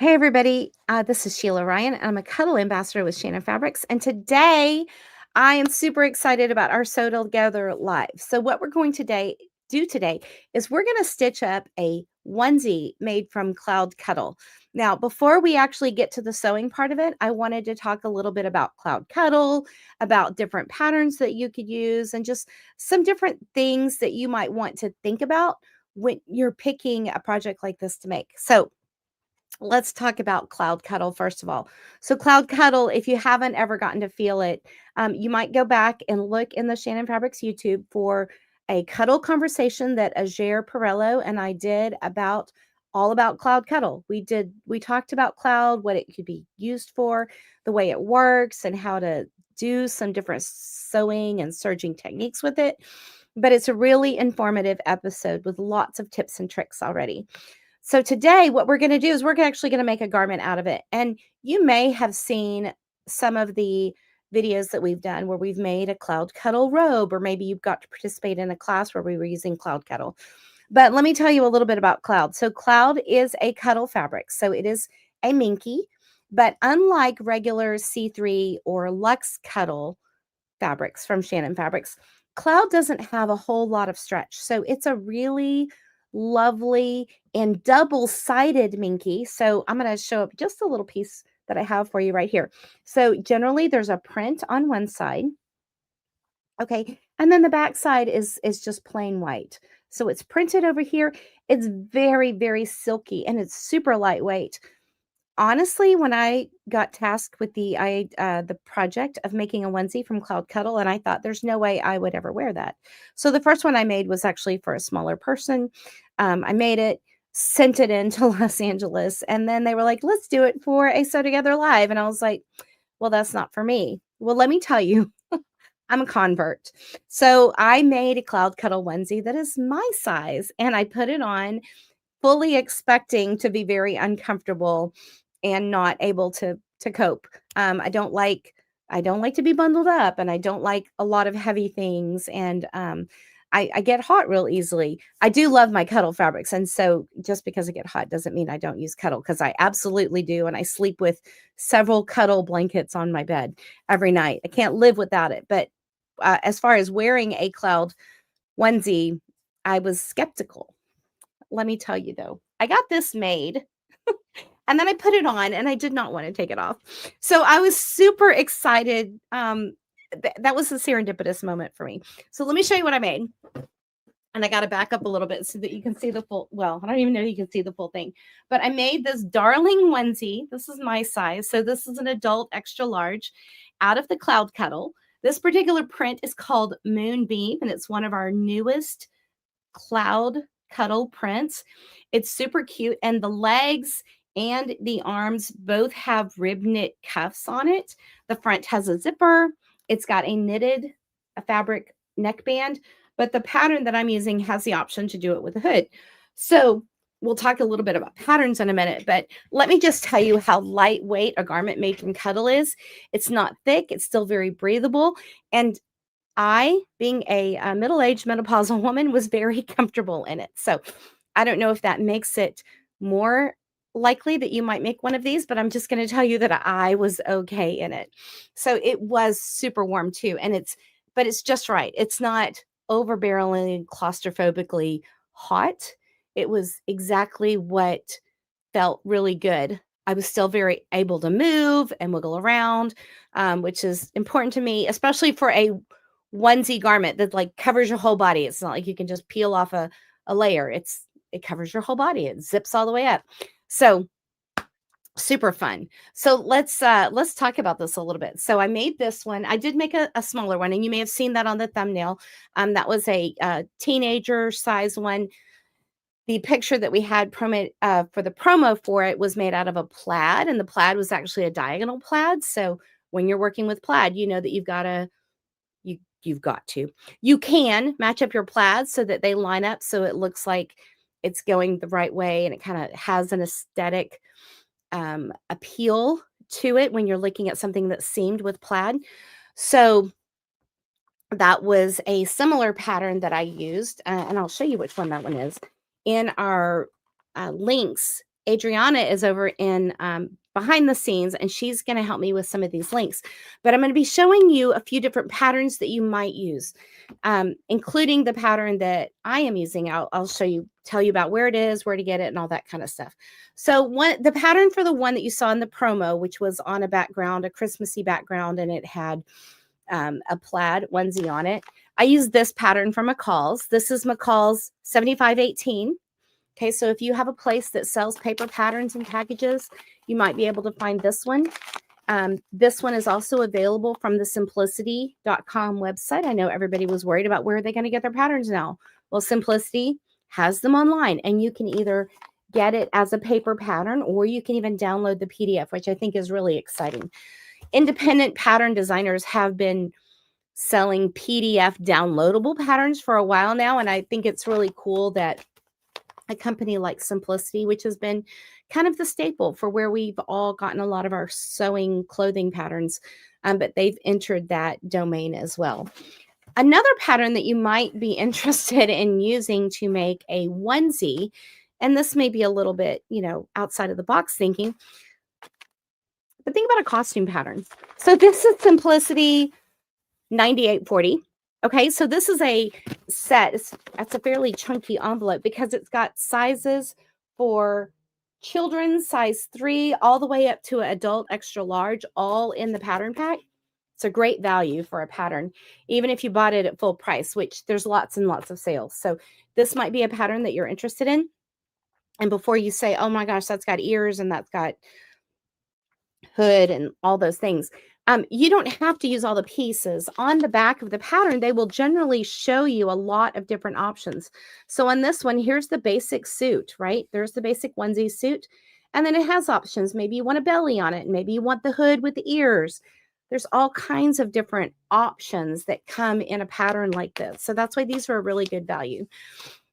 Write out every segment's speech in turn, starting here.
Hey everybody, this is Sheila Ryan. I'm a Cuddle Ambassador with Shannon Fabrics, and today I am super excited about our Sew Together Live. So what we're going to do today is we're going to stitch up a onesie made from Cloud Cuddle. Now, before we actually get to the sewing part of it, I wanted to talk a little bit about Cloud Cuddle, about different patterns that you could use, and just some different things that you might want to think about when you're picking a project like this to make. So let's talk about Cloud Cuddle first of all. So Cloud Cuddle, if you haven't ever gotten to feel it, you might go back and look in the Shannon Fabrics YouTube for a cuddle conversation that Ajer Perello and I did about all about Cloud Cuddle. We talked about Cloud, what it could be used for, the way it works, and how to do some different sewing and serging techniques with it. But it's a really informative episode with lots of tips and tricks already. So today, what we're going to do is we're actually going to make a garment out of it. And you may have seen some of the videos that we've done where we've made a Cloud Cuddle robe, or maybe you've got to participate in a class where we were using Cloud Cuddle. But let me tell you a little bit about Cloud. So Cloud is a cuddle fabric. So it is a minky, but unlike regular C3 or Luxe Cuddle fabrics from Shannon Fabrics, Cloud doesn't have a whole lot of stretch. So it's a really lovely and double-sided minky. So I'm going to show up just a little piece that I have for you right here. So generally there's a print on one side. Okay. And then the back side is just plain white. So it's printed over here. It's very, very silky and it's super lightweight. Honestly, when I got tasked with the project of making a onesie from Cloud Cuddle, and I thought there's no way I would ever wear that. So the first one I made was actually for a smaller person. I made it, sent it in to Los Angeles, and then they were like, "Let's do it for a Sew Together Live." And I was like, "Well, that's not for me." Well, let me tell you, I'm a convert. So I made a Cloud Cuddle onesie that is my size, and I put it on fully expecting to be very uncomfortable and not able to cope. I don't like to be bundled up, and I don't like a lot of heavy things, and I get hot real easily. I do love my cuddle fabrics, and so just because I get hot doesn't mean I don't use cuddle, because I absolutely do, and I sleep with several cuddle blankets on my bed every night. I can't live without it. But as far as wearing a Cloud onesie, I was skeptical. Let me tell you though, I got this made and then I put it on and I did not want to take it off. So I was super excited. That was a serendipitous moment for me. So let me show you what I made. And I got to back up a little bit so that you can see the full, well, I don't even know if you can see the full thing, but I made this darling onesie. This is my size. So this is an adult extra large out of the Cloud Cuddle. This particular print is called Moonbeam, and it's one of our newest Cloud Cuddle prints. It's super cute, and the legs and the arms both have rib knit cuffs on it. The front has a zipper. It's got a fabric neckband, but the pattern that I'm using has the option to do it with a hood. So we'll talk a little bit about patterns in a minute, but let me just tell you how lightweight a garment made from Cuddle is. It's not thick. It's still very breathable. And I, being a middle-aged menopausal woman, was very comfortable in it. So I don't know if that makes it more likely that you might make one of these, but I'm just going to tell you that I was okay in it. So it was super warm too. But it's just right. It's not overbarreling claustrophobically hot. It was exactly what felt really good. I was still very able to move and wiggle around, which is important to me, especially for a onesie garment that like covers your whole body. It's not like you can just peel off a layer. It covers your whole body. It zips all the way up. So super fun. So let's talk about this a little bit. So I made this one. I did make a smaller one, and you may have seen that on the thumbnail. That was a teenager size one. The picture that we had for the promo for it was made out of a plaid, and the plaid was actually a diagonal plaid. So when you're working with plaid, you know that you can match up your plaids so that they line up so it looks like it's going the right way, and it kind of has an aesthetic appeal to it when you're looking at something that's seamed with plaid. So that was a similar pattern that I used, and I'll show you which one that one is in our links Adriana is over in behind the scenes, and she's going to help me with some of these links. But I'm going to be showing you a few different patterns that you might use, including the pattern that I am using. I'll show you, tell you about where it is, where to get it, and all that kind of stuff. So the pattern for the one that you saw in the promo, which was on a background, a Christmassy background, and it had a plaid onesie on it. I use this pattern from McCall's. This is McCall's 7518. Okay, so if you have a place that sells paper patterns and packages, you might be able to find this one. This one is also available from the simplicity.com website. I know everybody was worried about where are they going to get their patterns now. Well, Simplicity has them online, and you can either get it as a paper pattern or you can even download the PDF, which I think is really exciting. Independent pattern designers have been selling PDF downloadable patterns for a while now, and I think it's really cool that a company like Simplicity, which has been kind of the staple for where we've all gotten a lot of our sewing clothing patterns, but they've entered that domain as well. Another pattern that you might be interested in using to make a onesie, and this may be a little bit, outside of the box thinking, but think about a costume pattern. So this is Simplicity 9840. Okay, so this is a set. That's a fairly chunky envelope because it's got sizes for children, size 3, all the way up to adult extra large, all in the pattern pack. It's a great value for a pattern, even if you bought it at full price, which there's lots and lots of sales. So this might be a pattern that you're interested in. And before you say, oh my gosh, that's got ears and that's got hood and all those things, you don't have to use all the pieces. On the back of the pattern, they will generally show you a lot of different options. So on this one, here's the basic suit, right? There's the basic onesie suit. And then it has options. Maybe you want a belly on it. Maybe you want the hood with the ears. There's all kinds of different options that come in a pattern like this. So that's why these are a really good value.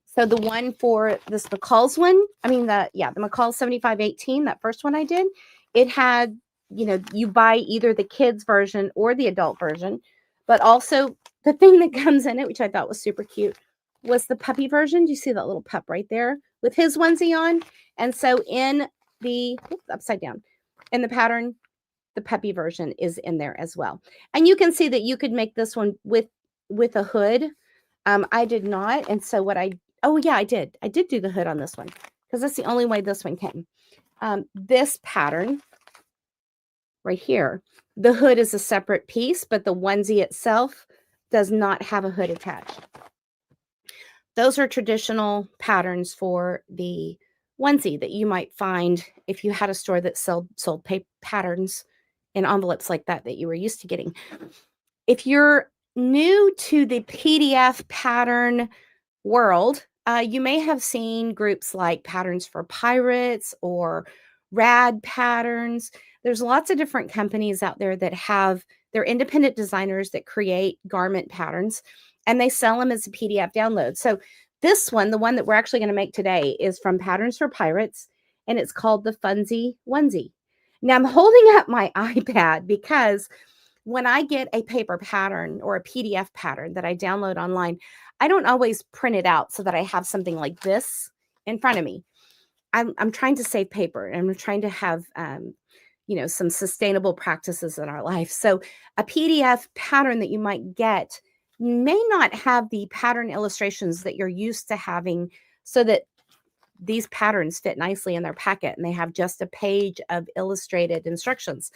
So the one for this McCall's one, the McCall 7518, that first one I did, it had, you buy either the kids version or the adult version, but also the thing that comes in it, which I thought was super cute, was the puppy version. Do you see that little pup right there with his onesie on? And so in the, upside down, in the pattern, the puppy version is in there as well. And you can see that you could make this one with a hood. I did not. And so I did. I did do the hood on this one because that's the only way this one came. This pattern right here, the hood is a separate piece, but the onesie itself does not have a hood attached. Those are traditional patterns for the onesie that you might find if you had a store that sold paper patterns in envelopes like that you were used to getting. If you're new to the PDF pattern world, you may have seen groups like Patterns for Pirates or Rad Patterns. There's lots of different companies out there that they're independent designers that create garment patterns, and they sell them as a PDF download. So this one, the one that we're actually going to make today, is from Patterns for Pirates, and it's called the Funsy Onesie. Now I'm holding up my iPad because when I get a paper pattern or a PDF pattern that I download online, I don't always print it out so that I have something like this in front of me. I'm trying to save paper, and I'm trying to have some sustainable practices in our life. So a PDF pattern that you might get may not have the pattern illustrations that you're used to having, so that these patterns fit nicely in their packet and they have just a page of illustrated instructions.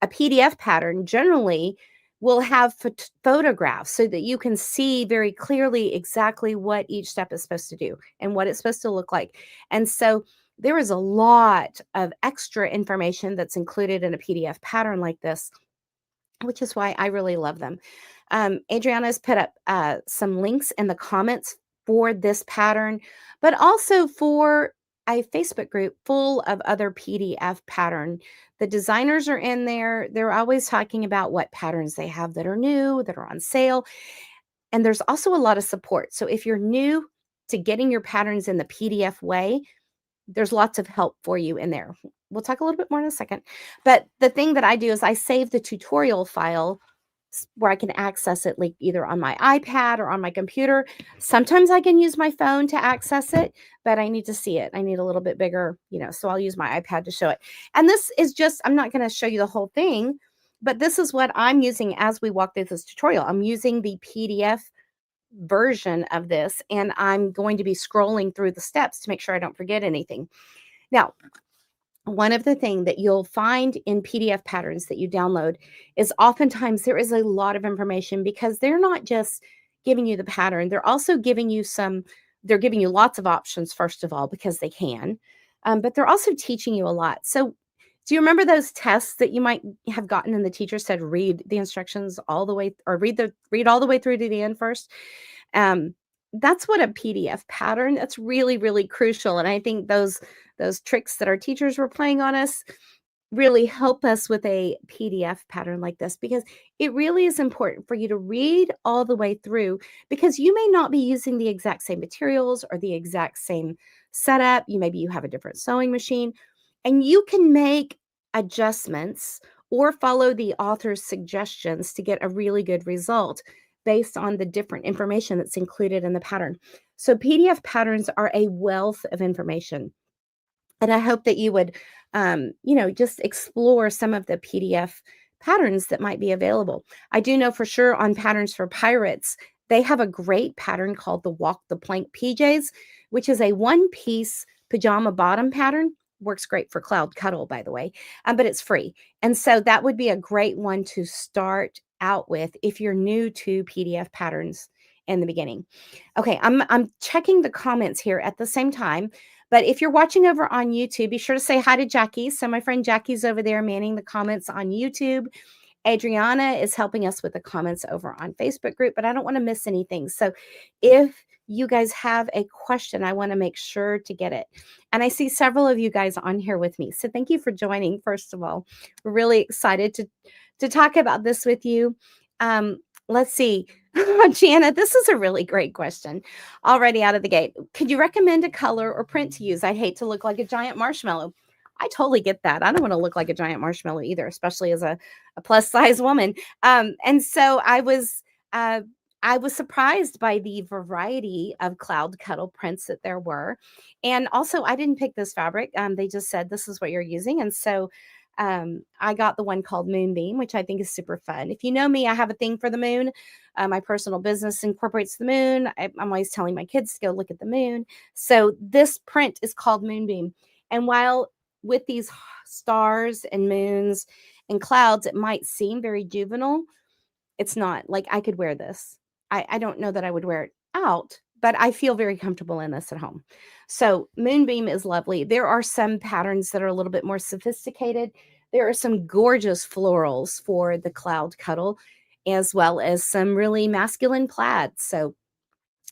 A PDF pattern generally will have photographs so that you can see very clearly exactly what each step is supposed to do and what it's supposed to look like. And so there is a lot of extra information that's included in a PDF pattern like this, which is why I really love them. Adriana has put up some links in the comments for this pattern, but also for a Facebook group full of other PDF pattern. The designers are in there. They're always talking about what patterns they have that are new, that are on sale. And there's also a lot of support. So if you're new to getting your patterns in the PDF way, there's lots of help for you in there. We'll talk a little bit more in a second. But the thing that I do is I save the tutorial file where I can access it, like either on my iPad or on my computer. Sometimes I can use my phone to access it, but I need to see it. I need a little bit bigger, so I'll use my iPad to show it. And this is just, I'm not going to show you the whole thing, but this is what I'm using as we walk through this tutorial. I'm using the PDF version of this, and I'm going to be scrolling through the steps to make sure I don't forget anything. Now, one of the things that you'll find in PDF patterns that you download is oftentimes there is a lot of information, because they're not just giving you the pattern, they're also giving you they're giving you lots of options, first of all, because they can, but they're also teaching you a lot. So do you remember those tests that you might have gotten and the teacher said, read the instructions all the way, or read all the way through to the end first? That's what a PDF pattern, that's really, really crucial. And I think those tricks that our teachers were playing on us really help us with a PDF pattern like this, because it really is important for you to read all the way through, because you may not be using the exact same materials or the exact same setup. Maybe you have a different sewing machine, and you can make adjustments or follow the author's suggestions to get a really good result based on the different information that's included in the pattern. So PDF patterns are a wealth of information. And I hope that you would, just explore some of the PDF patterns that might be available. I do know for sure on Patterns for Pirates, they have a great pattern called the Walk the Plank PJs, which is a one-piece pajama bottom pattern. Works great for Cloud Cuddle, by the way, but it's free. And so that would be a great one to start out with if you're new to PDF patterns in the beginning. Okay, I'm checking the comments here at the same time. But if you're watching over on YouTube, be sure to say hi to Jackie. So my friend Jackie's over there manning the comments on YouTube. Adriana is helping us with the comments over on Facebook group, but I don't want to miss anything. So if you guys have a question, I want to make sure to get it. And I see several of you guys on here with me. So thank you for joining, first of all. We're really excited to talk about this with you. Let's see. Jana, this is a really great question already out of the gate. Could you recommend a color or print to use? I'd hate to look like a giant marshmallow. I totally get that. I don't want to look like a giant marshmallow either, especially as a plus size woman. And so I was surprised by the variety of Cloud Cuddle prints that there were. And also, I didn't pick this fabric. They just said, this is what you're using. And so I got the one called Moonbeam, which I think is super fun. If you know me, I have a thing for the moon. My personal business incorporates the moon. I'm always telling my kids to go look at the moon. So this print is called Moonbeam. And while with these stars and moons and clouds, it might seem very juvenile, it's not. Like, I could wear this. I don't know that I would wear it out, but I feel very comfortable in this at home. So Moonbeam is lovely. There are some patterns that are a little bit more sophisticated. There are some gorgeous florals for the Cloud Cuddle, as well as some really masculine plaids. So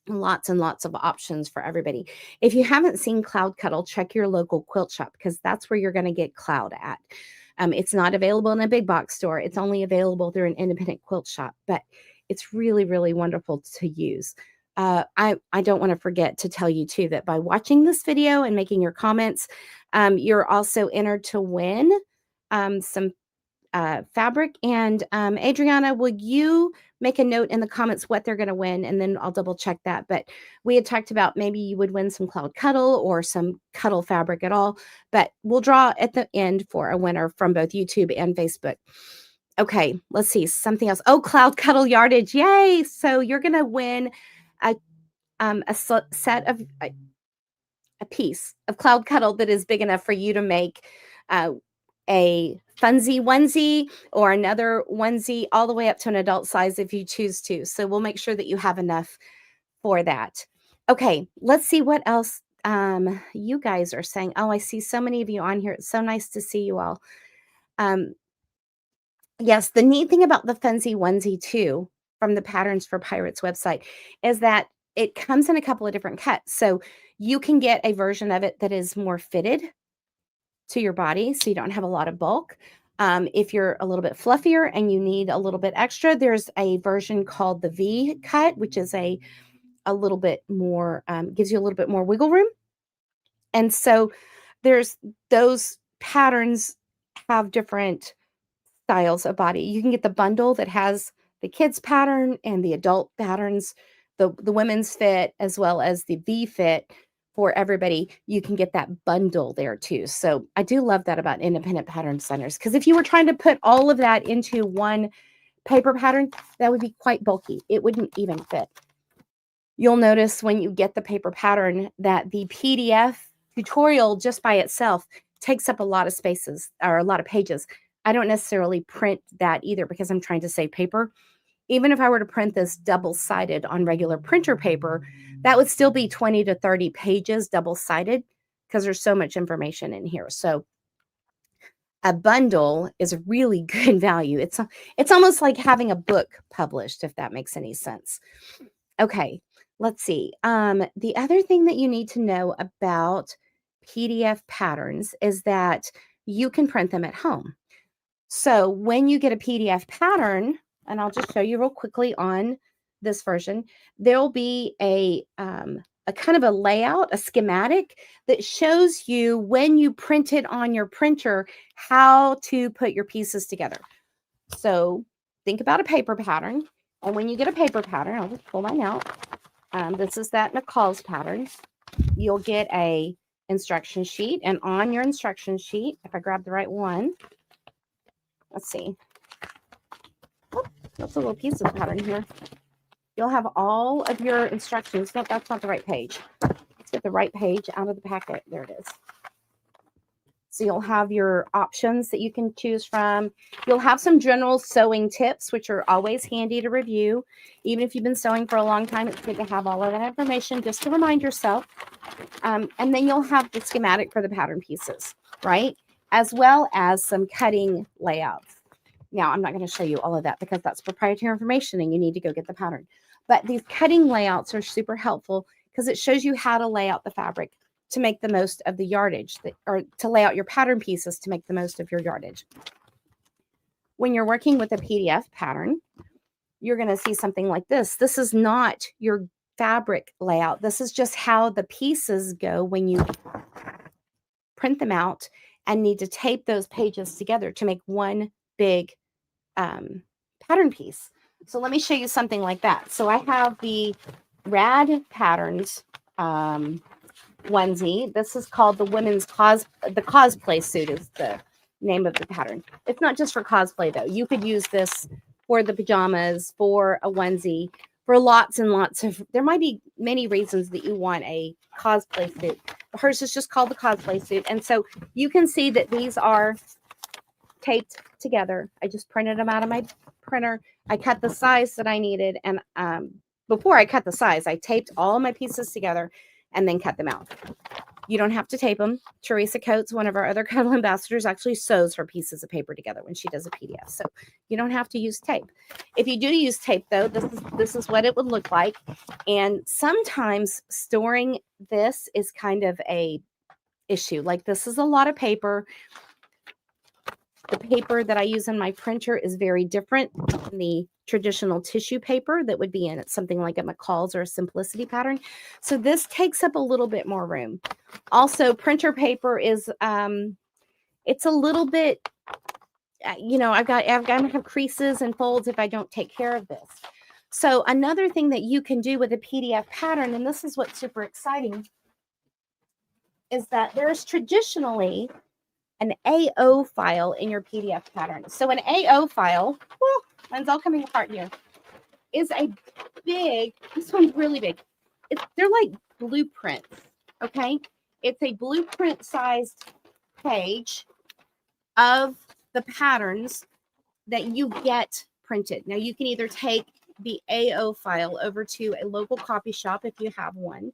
lots and lots of options for everybody. If you haven't seen Cloud Cuddle, check your local quilt shop, because that's where you're going to get Cloud at. It's not available in a big box store. It's only available through an independent quilt shop, but it's really, really wonderful to use. I don't want to forget to tell you too that by watching this video and making your comments, you're also entered to win some fabric. And Adriana, will you make a note in the comments what they're going to win? And then I'll double check that. But we had talked about maybe you would win some Cloud Cuddle or some Cuddle fabric at all. But we'll draw at the end for a winner from both YouTube and Facebook. Okay, let's see. Something else. Oh, Cloud Cuddle yardage. Yay. So you're going to win a set of a piece of Cloud Cuddle that is big enough for you to make a funsy onesie or another onesie all the way up to an adult size if you choose to. So we'll make sure that you have enough for that. Okay, let's see what else you guys are saying. Oh, I see so many of you on here. It's so nice to see you all. Yes, the neat thing about the funsy onesie too, from the Patterns for Pirates website, is that it comes in a couple of different cuts. So you can get a version of it that is more fitted to your body, so you don't have a lot of bulk. If you're a little bit fluffier and you need a little bit extra, there's a version called the V cut, which is a little bit more, gives you a little bit more wiggle room. And so there's those patterns have different styles of body. You can get the bundle that has the kids pattern and the adult patterns, the women's fit as well as the V fit for everybody. You can get that bundle there too. So I do love that about independent pattern designers, because if you were trying to put all of that into one paper pattern, that would be quite bulky. It wouldn't even fit. You'll notice when you get the paper pattern that the PDF tutorial just by itself takes up a lot of spaces or a lot of pages. I don't necessarily print that either because I'm trying to save paper. Even if I were to print this double-sided on regular printer paper, that would still be 20 to 30 pages double-sided because there's so much information in here. So a bundle is really good value. It's almost like having a book published, if that makes any sense. Okay, let's see. The other thing that you need to know about PDF patterns is that you can print them at home. So when you get a PDF pattern, and I'll just show you real quickly on this version, there'll be a kind of a layout, a schematic that shows you when you print it on your printer, how to put your pieces together. So think about a paper pattern. And when you get a paper pattern, I'll just pull mine out. This is that McCall's pattern. You'll get a instruction sheet. And on your instruction sheet, if I grab the right one, let's see. Oh, that's a little piece of the pattern here. You'll have all of your instructions. No, that's not the right page. Let's get the right page out of the packet. There it is. So you'll have your options that you can choose from. You'll have some general sewing tips, which are always handy to review. Even if you've been sewing for a long time, it's good to have all of that information just to remind yourself. And then you'll have the schematic for the pattern pieces, right? As well as some cutting layouts. Now, I'm not going to show you all of that because that's proprietary information and you need to go get the pattern. But these cutting layouts are super helpful because it shows you how to lay out the fabric to make the most of the yardage, or to lay out your pattern pieces to make the most of your yardage. When you're working with a PDF pattern, you're going to see something like this. This is not your fabric layout. This is just how the pieces go when you print them out and need to tape those pages together to make one big pattern piece. So let me show you something like that. So I have the Rad Patterns onesie. This is called the women's the cosplay suit is the name of the pattern. It's not just for cosplay though. You could use this for the pajamas, for a onesie, for lots and lots of, there might be many reasons that you want a cosplay suit. Hers is just called the cosplay suit. And so you can see that these are taped together. I just printed them out of my printer. I cut the size that I needed. And before I cut the size, I taped all my pieces together and then cut them out. You don't have to tape them. Teresa Coates, one of our other Cuddle ambassadors, actually sews her pieces of paper together when she does a PDF. So you don't have to use tape. If you do use tape, though, this is what it would look like. And sometimes storing this is kind of a issue. Like this is a lot of paper. The paper that I use in my printer is very different than the traditional tissue paper that would be in something like a McCall's or a Simplicity pattern. So this takes up a little bit more room. Also, printer paper is, it's a little bit, I'm going to have creases and folds if I don't take care of this. So another thing that you can do with a PDF pattern, and this is what's super exciting, is that there's traditionally an AO file in your PDF pattern. So an AO file, well, mine's all coming apart here, is a big, this one's really big. They're like blueprints, okay? It's a blueprint sized page of the patterns that you get printed. Now you can either take the AO file over to a local copy shop if you have one.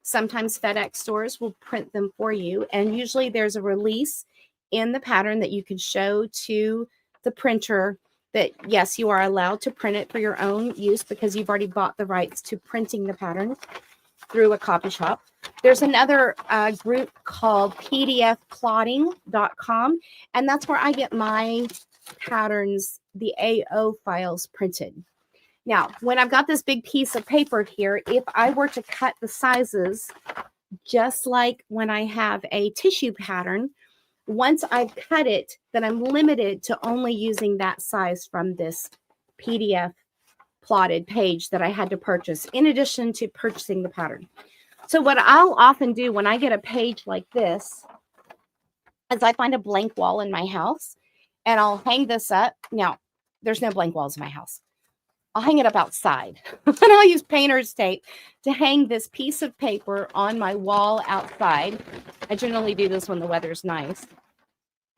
Sometimes FedEx stores will print them for you. And usually there's a release in the pattern that you can show to the printer that, yes, you are allowed to print it for your own use because you've already bought the rights to printing the pattern through a copy shop. There's another group called pdfplotting.com, and that's where I get my patterns, the AO files printed. Now, when I've got this big piece of paper here, if I were to cut the sizes, just like when I have a tissue pattern, once I've cut it, then I'm limited to only using that size from this PDF plotted page that I had to purchase in addition to purchasing the pattern. So what I'll often do when I get a page like this is I find a blank wall in my house and I'll hang this up. Now, there's no blank walls in my house. I'll hang it up outside and I'll use painter's tape to hang this piece of paper on my wall outside. I generally do this when the weather's nice.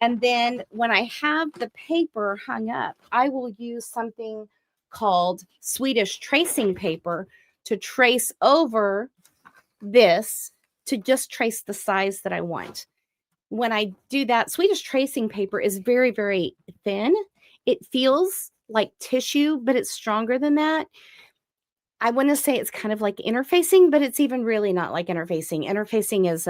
And then when I have the paper hung up, I will use something called Swedish tracing paper to trace over this to just trace the size that I want. When I do that, Swedish tracing paper is very, very thin. It feels like tissue, but it's stronger than that. I want to say it's kind of like interfacing, but it's even really not like interfacing. Interfacing is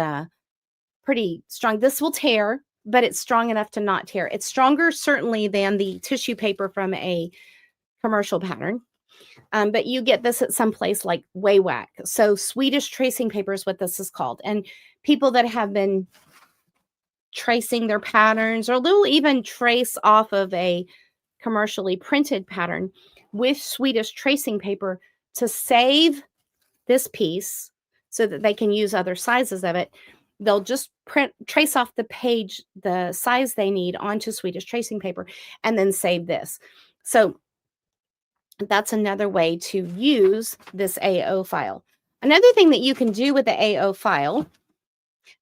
pretty strong. This will tear, but it's strong enough to not tear. It's stronger, certainly, than the tissue paper from a commercial pattern. But you get this at some place like Waywack. So Swedish tracing paper is what this is called. And people that have been tracing their patterns, or they'll even trace off of a commercially printed pattern with Swedish tracing paper to save this piece so that they can use other sizes of it. They'll just trace off the page, the size they need onto Swedish tracing paper, and then save this. So that's another way to use this AO file. Another thing that you can do with the AO file,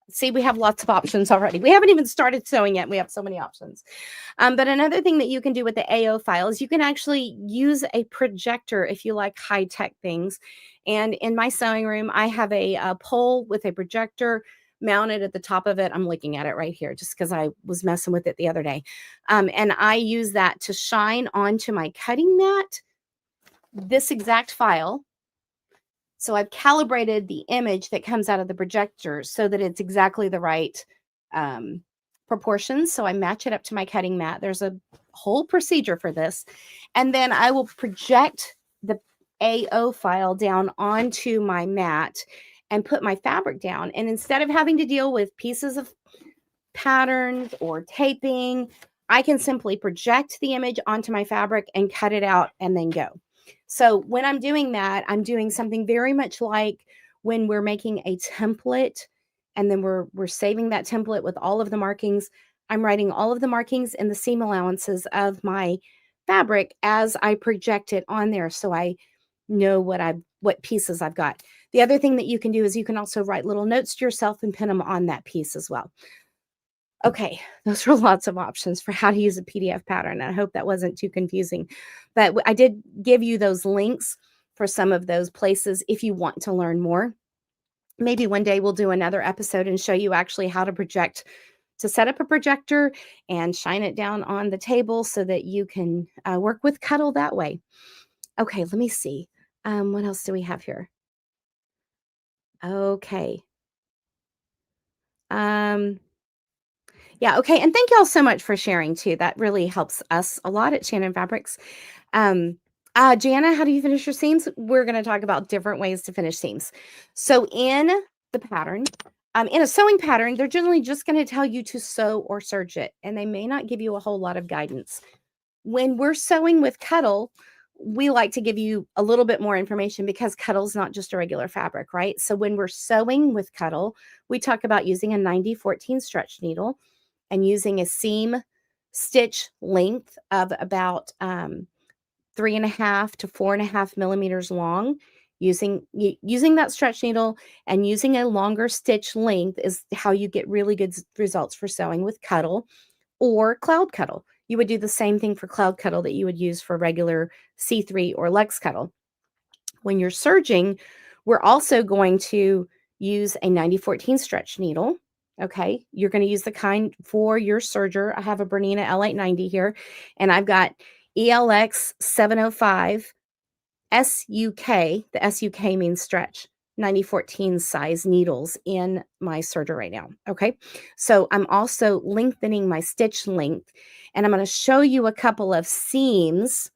see, we have lots of options already. We haven't even started sewing yet. We have so many options. But another thing that you can do with the AO file is you can actually use a projector if you like high-tech things. And in my sewing room, I have a pole with a projector mounted at the top of it. I'm looking at it right here just because I was messing with it the other day. And I use that to shine onto my cutting mat this exact file. So I've calibrated the image that comes out of the projector so that it's exactly the right proportions. So I match it up to my cutting mat. There's a whole procedure for this. And then I will project the AO file down onto my mat and put my fabric down. And instead of having to deal with pieces of patterns or taping, I can simply project the image onto my fabric and cut it out and then go. So when I'm doing that, I'm doing something very much like when we're making a template and then we're saving that template with all of the markings. I'm writing all of the markings and the seam allowances of my fabric as I project it on there, so I know what pieces I've got. The other thing that you can do is you can also write little notes to yourself and pin them on that piece as well. Okay, those are lots of options for how to use a PDF pattern. I hope that wasn't too confusing, but I did give you those links for some of those places if you want to learn more. Maybe one day we'll do another episode and show you actually how to set up a projector and shine it down on the table so that you can work with Cuddle that way. Okay, let me see. What else do we have here? Okay. Yeah, okay, and thank y'all so much for sharing too. That really helps us a lot at Shannon Fabrics. Jana, how do you finish your seams? We're going to talk about different ways to finish seams. So in the pattern, in a sewing pattern, they're generally just going to tell you to sew or serge it, and they may not give you a whole lot of guidance. When we're sewing with Cuddle, we like to give you a little bit more information because Cuddle's not just a regular fabric, right? So when we're sewing with Cuddle, we talk about using a 90-14 stretch needle and using a seam stitch length of about 3.5 to 4.5 millimeters long. Using that stretch needle and using a longer stitch length is how you get really good results for sewing with Cuddle or Cloud Cuddle. You would do the same thing for Cloud Cuddle that you would use for regular C3 or Lex Cuddle. When you're serging, we're also going to use a 90-14 stretch needle. Okay, you're going to use the kind for your serger. I have a Bernina L890 here, and I've got ELX 705 SUK. The SUK means stretch. 90-14 size needles in my serger right now. Okay, so I'm also lengthening my stitch length, and I'm going to show you a couple of seams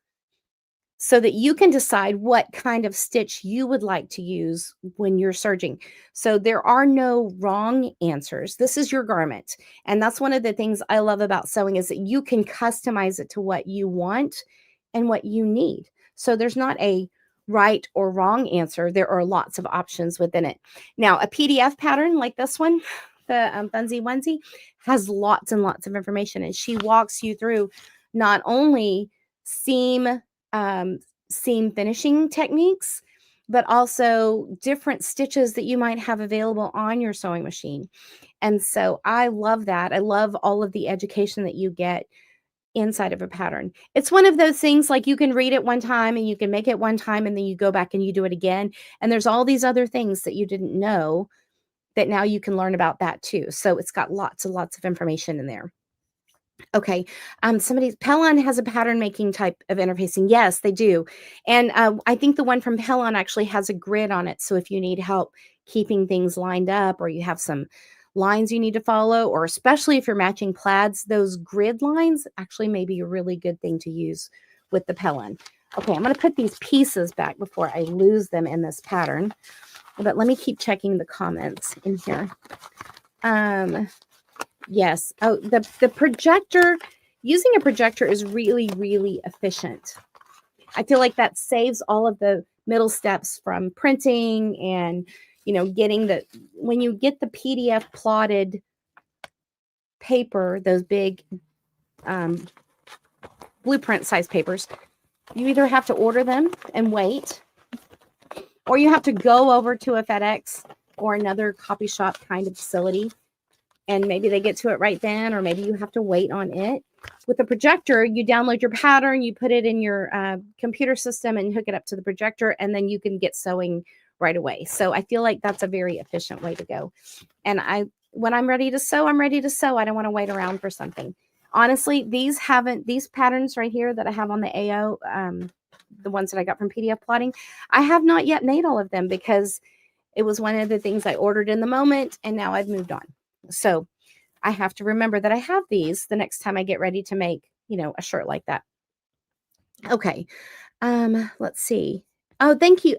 so that you can decide what kind of stitch you would like to use when you're serging. So there are no wrong answers. This is your garment. And that's one of the things I love about sewing is that you can customize it to what you want and what you need. So there's not a right or wrong answer. There are lots of options within it. Now, a PDF pattern like this one, the Funsy Onesie, has lots and lots of information, and she walks you through not only seam seam finishing techniques, but also different stitches that you might have available on your sewing machine. And so I love that. I love all of the education that you get inside of a pattern. It's one of those things like you can read it one time and you can make it one time and then you go back and you do it again. And there's all these other things that you didn't know that now you can learn about that too. So it's got lots and lots of information in there. Okay. Pellon has a pattern making type of interfacing. Yes, they do. And I think the one from Pellon actually has a grid on it. So if you need help keeping things lined up, or you have some lines you need to follow, or especially if you're matching plaids, those grid lines actually may be a really good thing to use with the Pellon. Okay, I'm going to put these pieces back before I lose them in this pattern. But let me keep checking the comments in here. Yes. Oh, the projector, using a projector is really, really efficient. I feel like that saves all of the middle steps from printing and, getting when you get the PDF plotted paper, those big blueprint size papers, you either have to order them and wait, or you have to go over to a FedEx or another copy shop kind of facility, and maybe they get to it right then, or maybe you have to wait on it. With a projector, you download your pattern, you put it in your computer system and hook it up to the projector, and then you can get sewing right away. So I feel like that's a very efficient way to go. And when I'm ready to sew, I'm ready to sew. I don't want to wait around for something. Honestly, these patterns right here that I have on the AO, the ones that I got from PDF Plotting, I have not yet made all of them because it was one of the things I ordered in the moment, and now I've moved on. So I have to remember that I have these the next time I get ready to make, a shirt like that. Okay. Let's see. Oh, thank you.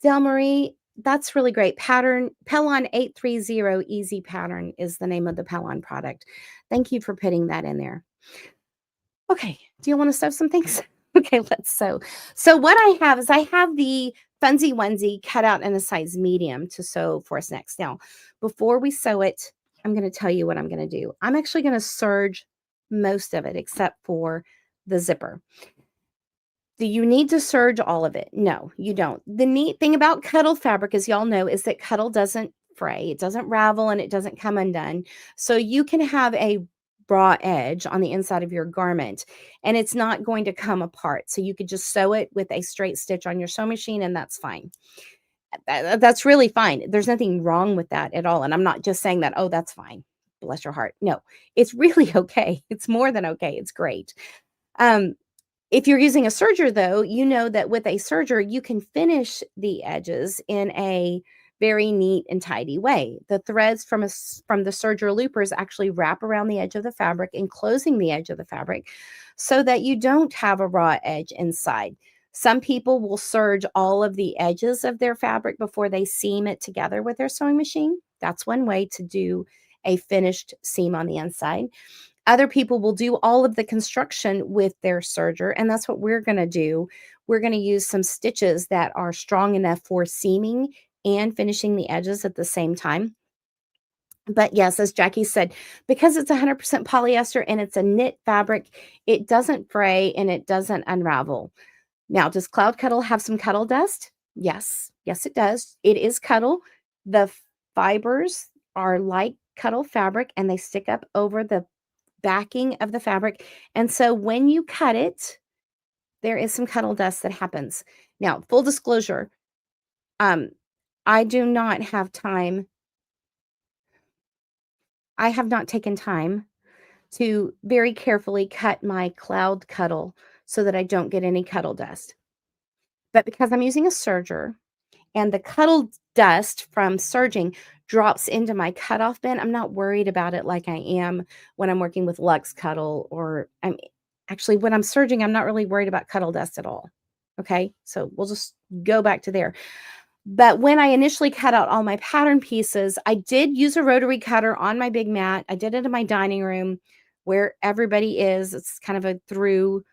Del Marie, that's really great. Pellon 830 Easy Pattern is the name of the Pellon product. Thank you for putting that in there. Okay. Do you want to sew some things? Okay, let's sew. So what I have is I have the Funsy Onesie cut out in a size medium to sew for us next. Now, before we sew it, I'm going to tell you what I'm going to do. I'm actually going to serge most of it except for the zipper. Do you need to serge all of it? No, you don't. The neat thing about Cuddle fabric, as y'all know, is that Cuddle doesn't fray. It doesn't ravel and it doesn't come undone. So you can have a raw edge on the inside of your garment and it's not going to come apart. So you could just sew it with a straight stitch on your sewing machine and that's fine. That's really fine. There's nothing wrong with that at all. And I'm not just saying that, oh, that's fine. Bless your heart. No, it's really okay. It's more than okay. It's great. If you're using a serger, though, you know that with a serger, you can finish the edges in a very neat and tidy way. The threads from the serger loopers actually wrap around the edge of the fabric, enclosing the edge of the fabric so that you don't have a raw edge inside. Some people will serge all of the edges of their fabric before they seam it together with their sewing machine. That's one way to do a finished seam on the inside. Other people will do all of the construction with their serger, and that's what we're going to do. We're going to use some stitches that are strong enough for seaming and finishing the edges at the same time. But yes, as Jackie said, because it's 100% polyester and it's a knit fabric, it doesn't fray and it doesn't unravel. Now, does Cloud Cuddle have some cuddle dust? Yes. Yes, it does. It is cuddle. The fibers are like cuddle fabric and they stick up over the backing of the fabric. And so when you cut it, there is some cuddle dust that happens. Now, full disclosure, I do not have time. I have not taken time to very carefully cut my Cloud Cuddle so that I don't get any cuddle dust. But because I'm using a serger and the cuddle dust from serging drops into my cutoff bin, I'm not worried about it like I am when I'm working with Luxe Cuddle, or actually when I'm serging, I'm not really worried about cuddle dust at all. Okay, so we'll just go back to there. But when I initially cut out all my pattern pieces, I did use a rotary cutter on my big mat. I did it in my dining room where everybody is. It's kind of a through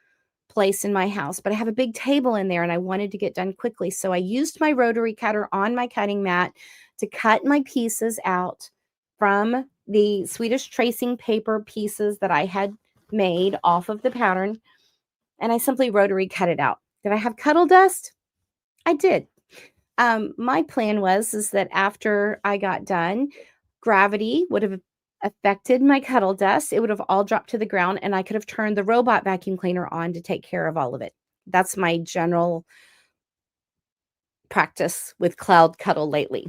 place in my house, but I have a big table in there and I wanted to get done quickly. So I used my rotary cutter on my cutting mat to cut my pieces out from the Swedish tracing paper pieces that I had made off of the pattern. And I simply rotary cut it out. Did I have cuddle dust? I did. My plan is that after I got done, gravity would have affected my cuddle dust. It would have all dropped to the ground and I could have turned the robot vacuum cleaner on to take care of all of it. That's my general practice with Cloud Cuddle lately.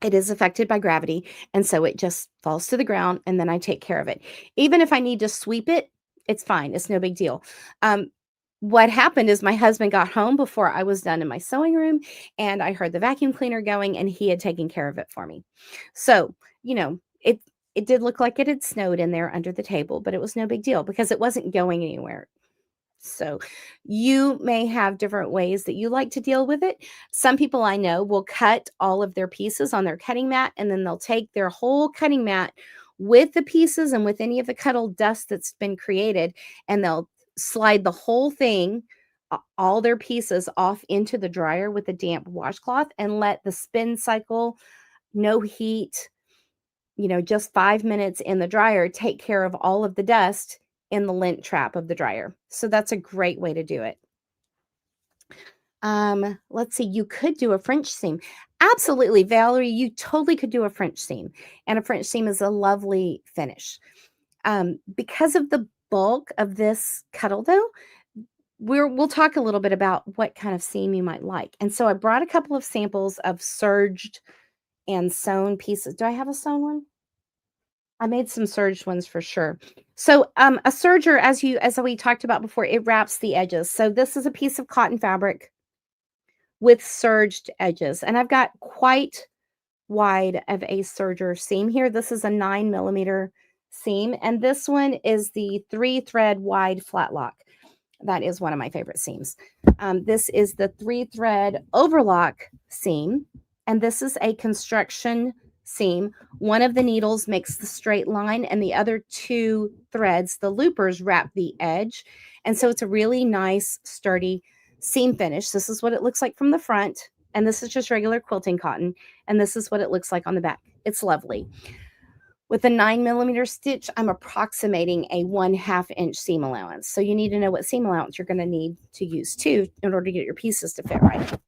It is affected by gravity, and so it just falls to the ground, and then I take care of it. Even if I need to sweep it, it's fine. It's no big deal. What happened is my husband got home before I was done in my sewing room, and I heard the vacuum cleaner going, and he had taken care of it for me. So, it did look like it had snowed in there under the table, but it was no big deal because it wasn't going anywhere. So you may have different ways that you like to deal with it. Some people I know will cut all of their pieces on their cutting mat, and then they'll take their whole cutting mat with the pieces and with any of the cuddle dust that's been created, and they'll slide the whole thing, all their pieces off into the dryer with a damp washcloth and let the spin cycle, no heat, just 5 minutes in the dryer, take care of all of the dust in the lint trap of the dryer. So that's a great way to do it. Let's see, you could do a French seam. Absolutely, Valerie, you totally could do a French seam. And a French seam is a lovely finish. Because of the bulk of this cuddle though, we'll talk a little bit about what kind of seam you might like. And so I brought a couple of samples of serged and sewn pieces. Do I have a sewn one? I made some serged ones for sure. So a serger, as we talked about before, it wraps the edges. So this is a piece of cotton fabric with serged edges. And I've got quite wide of a serger seam here. This is a 9mm seam. And this one is the 3-thread wide flat lock. That is one of my favorite seams. This is the 3-thread overlock seam. And this is a construction seam. One of the needles makes the straight line and the other 2 threads, the loopers, wrap the edge. And so it's a really nice, sturdy seam finish. This is what it looks like from the front. And this is just regular quilting cotton. And this is what it looks like on the back. It's lovely. With a 9mm stitch, I'm approximating a 1/2 inch seam allowance. So you need to know what seam allowance you're going to need to use too in order to get your pieces to fit right.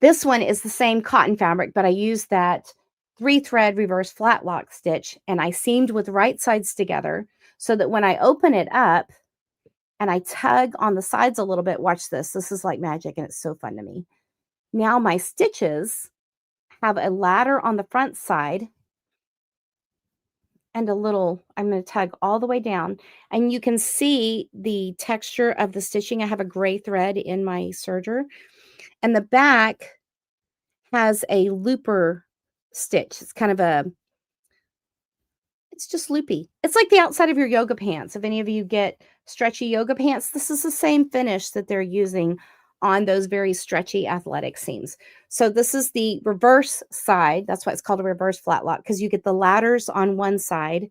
This one is the same cotton fabric, but I used that 3-thread reverse flat lock stitch and I seamed with right sides together so that when I open it up and I tug on the sides a little bit, watch this. This is like magic and it's so fun to me. Now my stitches have a ladder on the front side and I'm going to tug all the way down and you can see the texture of the stitching. I have a gray thread in my serger and the back has a looper stitch. It's just loopy. It's like the outside of your yoga pants. If any of you get stretchy yoga pants, this is the same finish that they're using on those very stretchy athletic seams. So this is the reverse side. That's why it's called a reverse flat lock, because you get the ladders on one side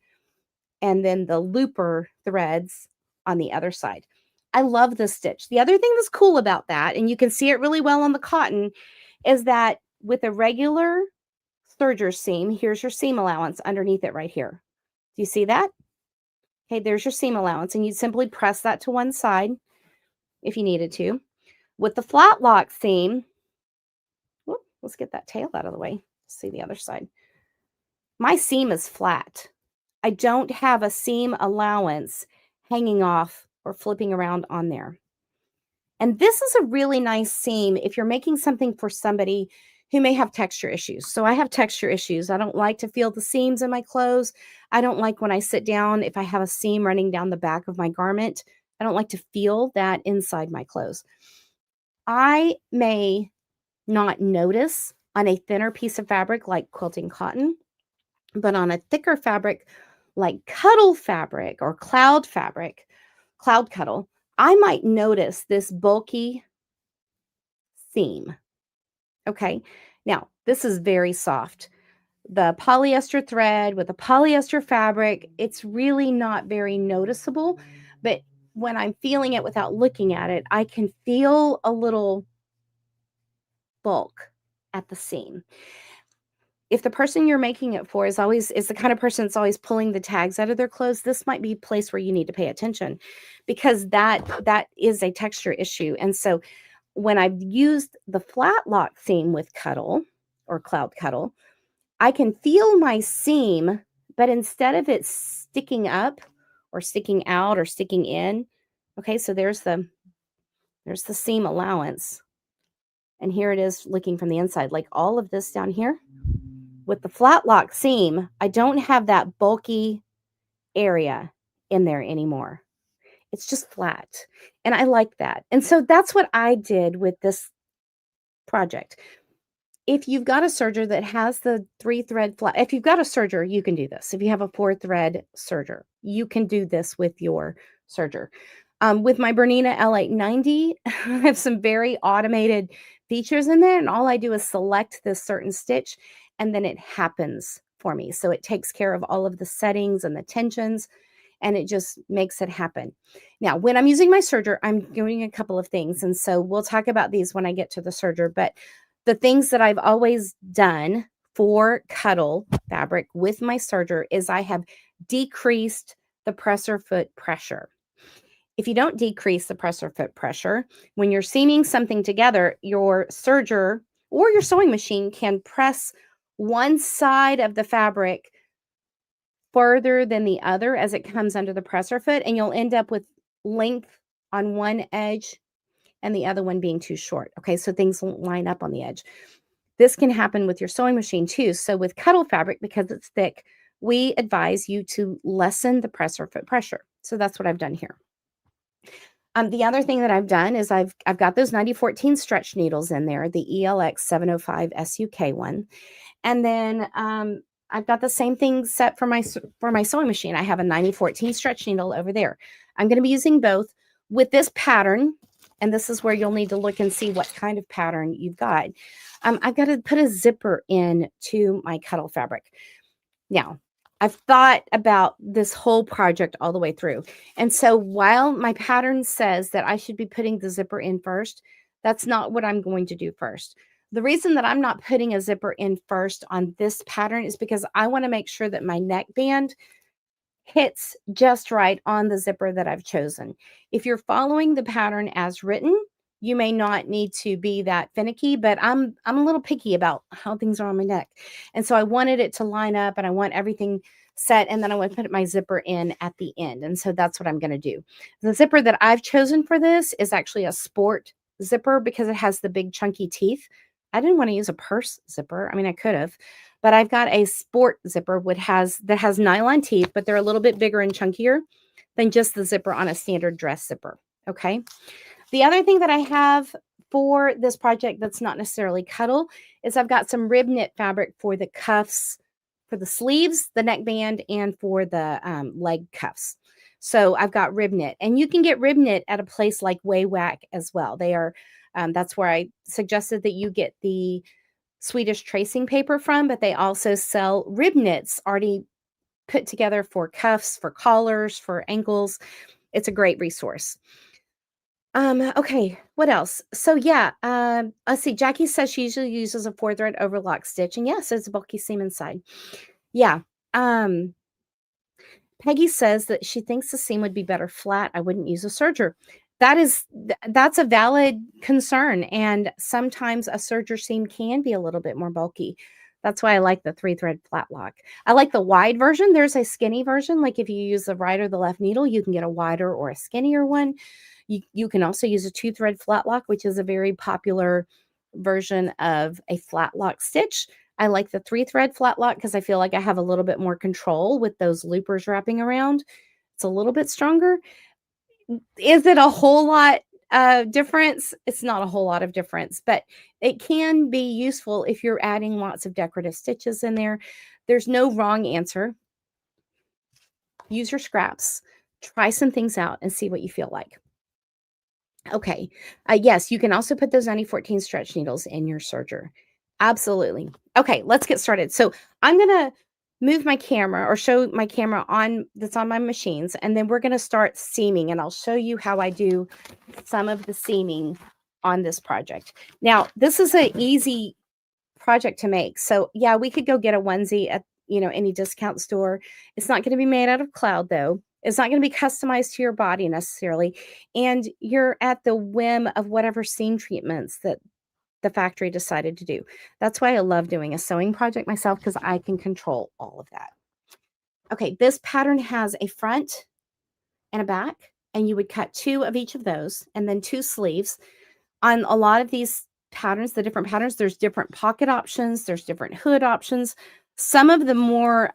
and then the looper threads on the other side. I love this stitch. The other thing that's cool about that, and you can see it really well on the cotton, is that with a regular serger seam, here's your seam allowance underneath it right here. Do you see that? Okay, there's your seam allowance, and you'd simply press that to one side if you needed to. With the flat lock seam, let's get that tail out of the way. See the other side. My seam is flat. I don't have a seam allowance hanging off or flipping around on there. And this is a really nice seam if you're making something for somebody who may have texture issues. So I have texture issues. I don't like to feel the seams in my clothes. I don't like when I sit down, if I have a seam running down the back of my garment, I don't like to feel that inside my clothes. I may not notice on a thinner piece of fabric like quilting cotton, but on a thicker fabric like cuddle fabric or cloud fabric, Cloud Cuddle, I might notice this bulky seam. Okay, now this is very soft. The polyester thread with the polyester fabric, it's really not very noticeable, but when I'm feeling it without looking at it, I can feel a little bulk at the seam. If the person you're making it for is the kind of person that's always pulling the tags out of their clothes, this might be a place where you need to pay attention, because that is a texture issue. And so when I've used the flat lock seam with Cuddle or Cloud Cuddle, I can feel my seam, but instead of it sticking up or sticking out or sticking in, okay, so there's the seam allowance. And here it is looking from the inside, like all of this down here. With the flat lock seam, I don't have that bulky area in there anymore. It's just flat. And I like that. And so that's what I did with this project. If you've got a serger that has the 3-thread flat, if you've got a serger, you can do this. If you have a 4-thread serger, you can do this with your serger. With my Bernina L890, I have some very automated features in there, and all I do is select this certain stitch, and then it happens for me. So it takes care of all of the settings and the tensions, and it just makes it happen. Now, when I'm using my serger, I'm doing a couple of things, and so we'll talk about these when I get to the serger, but the things that I've always done for Cuddle fabric with my serger is I have decreased the presser foot pressure. If you don't decrease the presser foot pressure, when you're seaming something together, your serger or your sewing machine can press one side of the fabric further than the other as it comes under the presser foot, and you'll end up with length on one edge and the other one being too short. Okay, so things won't line up on the edge. This can happen with your sewing machine too. So with Cuddle fabric, because it's thick, we advise you to lessen the presser foot pressure. So that's what I've done here. The other thing that I've done is I've got those 9014 stretch needles in there, the ELX 705 SUK one. And then I've got the same thing set for my sewing machine. I have a 9014 stretch needle over there. I'm going to be using both with this pattern, and this is where you'll need to look and see what kind of pattern you've got. I've got to put a zipper in to my Cuddle fabric. Now, I've thought about this whole project all the way through. And so while my pattern says that I should be putting the zipper in first, that's not what I'm going to do first. The reason that I'm not putting a zipper in first on this pattern is because I want to make sure that my neckband hits just right on the zipper that I've chosen. If you're following the pattern as written, you may not need to be that finicky, but I'm a little picky about how things are on my neck. And so I wanted it to line up, and I want everything set, and then I want to put my zipper in at the end. And so that's what I'm going to do. The zipper that I've chosen for this is actually a sport zipper because it has the big chunky teeth. I didn't want to use a purse zipper. I mean, I could have, but I've got a sport zipper that has nylon teeth, but they're a little bit bigger and chunkier than just the zipper on a standard dress zipper. Okay. The other thing that I have for this project that's not necessarily Cuddle is I've got some rib knit fabric for the cuffs, for the sleeves, the neckband, and for the leg cuffs. So I've got rib knit, and you can get rib knit at a place like Waywack as well. They are, that's where I suggested that you get the Swedish tracing paper from, but they also sell rib knits already put together for cuffs, for collars, for ankles. It's a great resource. Okay, what else? So yeah, let's see. Jackie says she usually uses a 4-thread overlock stitch, and yes, it's a bulky seam inside. Yeah. Peggy says that she thinks the seam would be better flat. I wouldn't use a serger. That's a valid concern, and sometimes a serger seam can be a little bit more bulky. That's why I like the 3-thread flat lock. I like the wide version. There's a skinny version. Like if you use the right or the left needle, you can get a wider or a skinnier one. You can also use a 2-thread flat lock, which is a very popular version of a flat lock stitch. I like the 3-thread flat lock because I feel like I have a little bit more control with those loopers wrapping around. It's a little bit stronger. Is it a whole lot difference? It's not a whole lot of difference, but it can be useful if you're adding lots of decorative stitches in there. There's no wrong answer. Use your scraps. Try some things out and see what you feel like. Okay. Yes, you can also put those 9014 stretch needles in your serger. Absolutely. Okay, let's get started. So I'm going to move my camera or show my camera on that's on my machines, and then we're going to start seaming, and I'll show you how I do some of the seaming on this project. Now, this is an easy project to make. So yeah, we could go get a onesie at, any discount store. It's not going to be made out of cloud though. It's not going to be customized to your body necessarily. And you're at the whim of whatever seam treatments that the factory decided to do. That's why I love doing a sewing project myself, because I can control all of that. Okay, this pattern has a front and a back, and you would cut 2 of each of those and then 2 sleeves. On a lot of these patterns, the different patterns, there's different pocket options, there's different hood options. Some of the more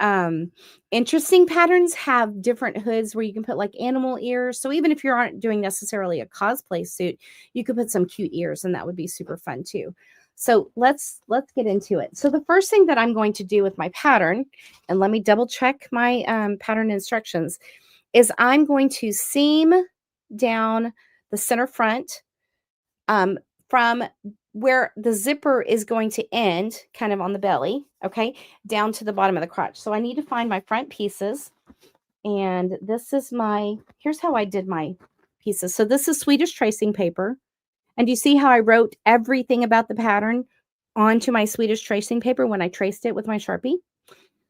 interesting patterns have different hoods where you can put like animal ears. So even if you aren't doing necessarily a cosplay suit, you could put some cute ears, and that would be super fun too. So let's get into it. So the first thing that I'm going to do with my pattern, and let me double check my pattern instructions, is I'm going to seam down the center front from where the zipper is going to end, kind of on the belly, okay, down to the bottom of the crotch. So I need to find my front pieces, and this is here's how I did my pieces. So this is Swedish tracing paper, and you see how I wrote everything about the pattern onto my Swedish tracing paper when I traced it with my Sharpie.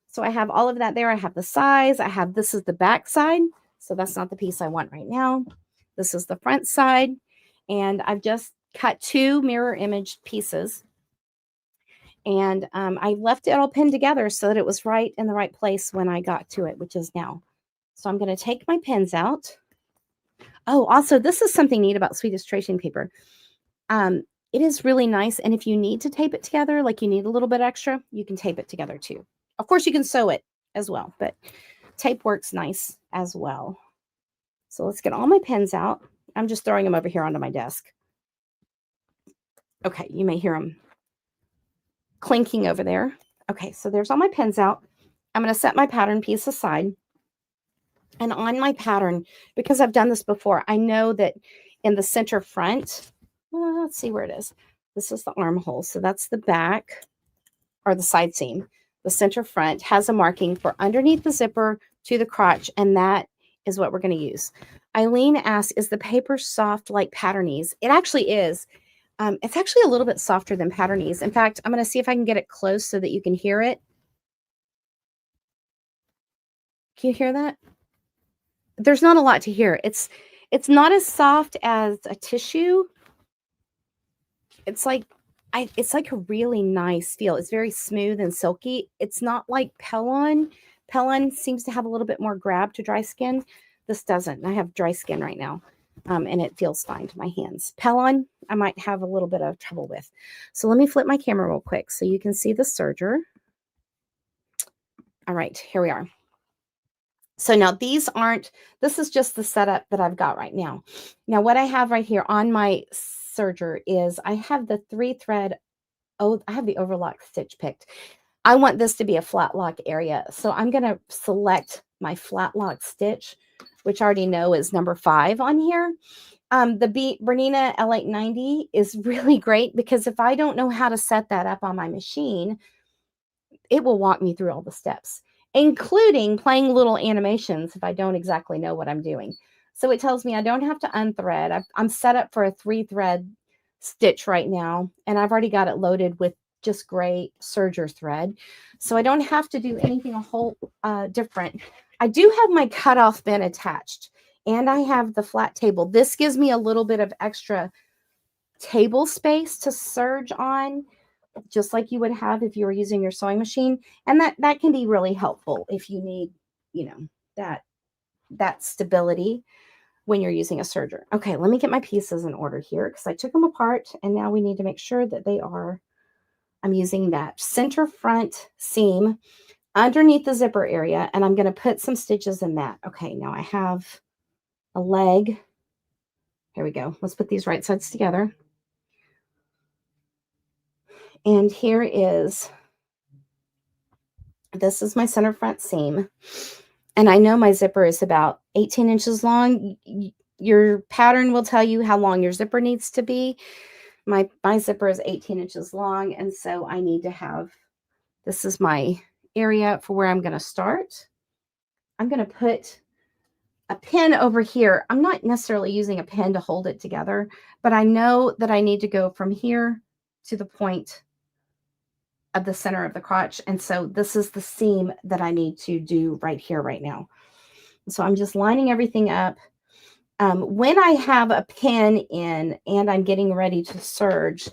So I have all of that there. I have the size. This is the back side. So that's not the piece I want right now. This is the front side. And I've just cut 2 mirror image pieces. And I left it all pinned together so that it was right in the right place when I got to it, which is now. So I'm going to take my pins out. Oh, also, this is something neat about Swedish tracing paper. It is really nice. And if you need to tape it together, like you need a little bit extra, you can tape it together too. Of course, you can sew it as well, but tape works nice as well. So let's get all my pins out. I'm just throwing them over here onto my desk. Okay, you may hear them clinking over there. Okay, so there's all my pins out. I'm going to set my pattern piece aside. And on my pattern, because I've done this before, I know that in the center front, let's see where it is. This is the armhole. So that's the back or the side seam. The center front has a marking for underneath the zipper to the crotch, and that is what we're going to use. Eileen asked, is the paper soft like Patternese? It actually is. It's actually a little bit softer than Patternese. In fact, I'm going to see if I can get it close so that you can hear it. Can you hear that? There's not a lot to hear. It's not as soft as a tissue. It's like a really nice feel. It's very smooth and silky. It's not like Pellon. Pellon seems to have a little bit more grab to dry skin. This doesn't. I have dry skin right now, and it feels fine to my hands. Pellon, I might have a little bit of trouble with. So let me flip my camera real quick so you can see the serger. All right, here we are. So now this is just the setup that I've got right now. Now what I have right here on my serger is I have the 3-thread, I have the overlock stitch picked. I want this to be a flat lock area. So I'm going to select my flat lock stitch, which I already know is number 5 on here. The Bernina L890 is really great because if I don't know how to set that up on my machine, it will walk me through all the steps, including playing little animations if I don't exactly know what I'm doing. So it tells me I don't have to unthread. I'm set up for a 3-thread stitch right now, and I've already got it loaded with just gray serger thread. So I don't have to do anything a whole different. I do have my cutoff bin attached, and I have the flat table. This gives me a little bit of extra table space to serge on, just like you would have if you were using your sewing machine. And that can be really helpful if you need, that stability when you're using a serger. Okay, let me get my pieces in order here because I took them apart, and now we need to make sure that I'm using that center front seam underneath the zipper area, and I'm going to put some stitches in that. Okay, now I have a leg. Here we go. Let's put these right sides together. And this is my center front seam. And I know my zipper is about 18 inches long. Your pattern will tell you how long your zipper needs to be. My zipper is 18 inches long. And so I need to have, this is my area for where I'm going to start. I'm going to put a pin over here. I'm not necessarily using a pin to hold it together, but I know that I need to go from here to the point of the center of the crotch. And so this is the seam that I need to do right here, right now. So I'm just lining everything up. When I have a pin in and I'm getting ready to serge,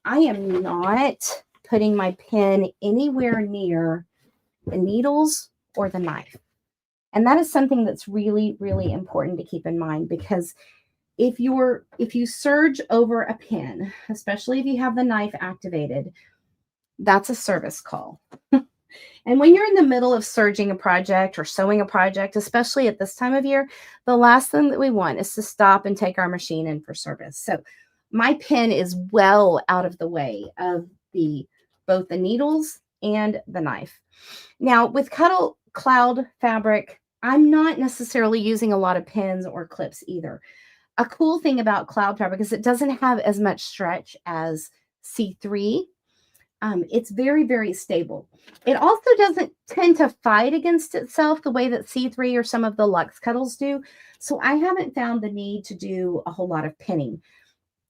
I am not putting my pin anywhere near the needles or the knife. And that is something that's really, really important to keep in mind, because if you serge over a pin, especially if you have the knife activated, that's a service call. And when you're in the middle of serging a project or sewing a project, especially at this time of year, the last thing that we want is to stop and take our machine in for service. So my pin is well out of the way of both the needles and the knife. Now with Cuddle Cloud fabric, I'm not necessarily using a lot of pins or clips either. A cool thing about Cloud fabric is it doesn't have as much stretch as C3. It's very, very stable. It also doesn't tend to fight against itself the way that C3 or some of the Luxe Cuddles do. So I haven't found the need to do a whole lot of pinning.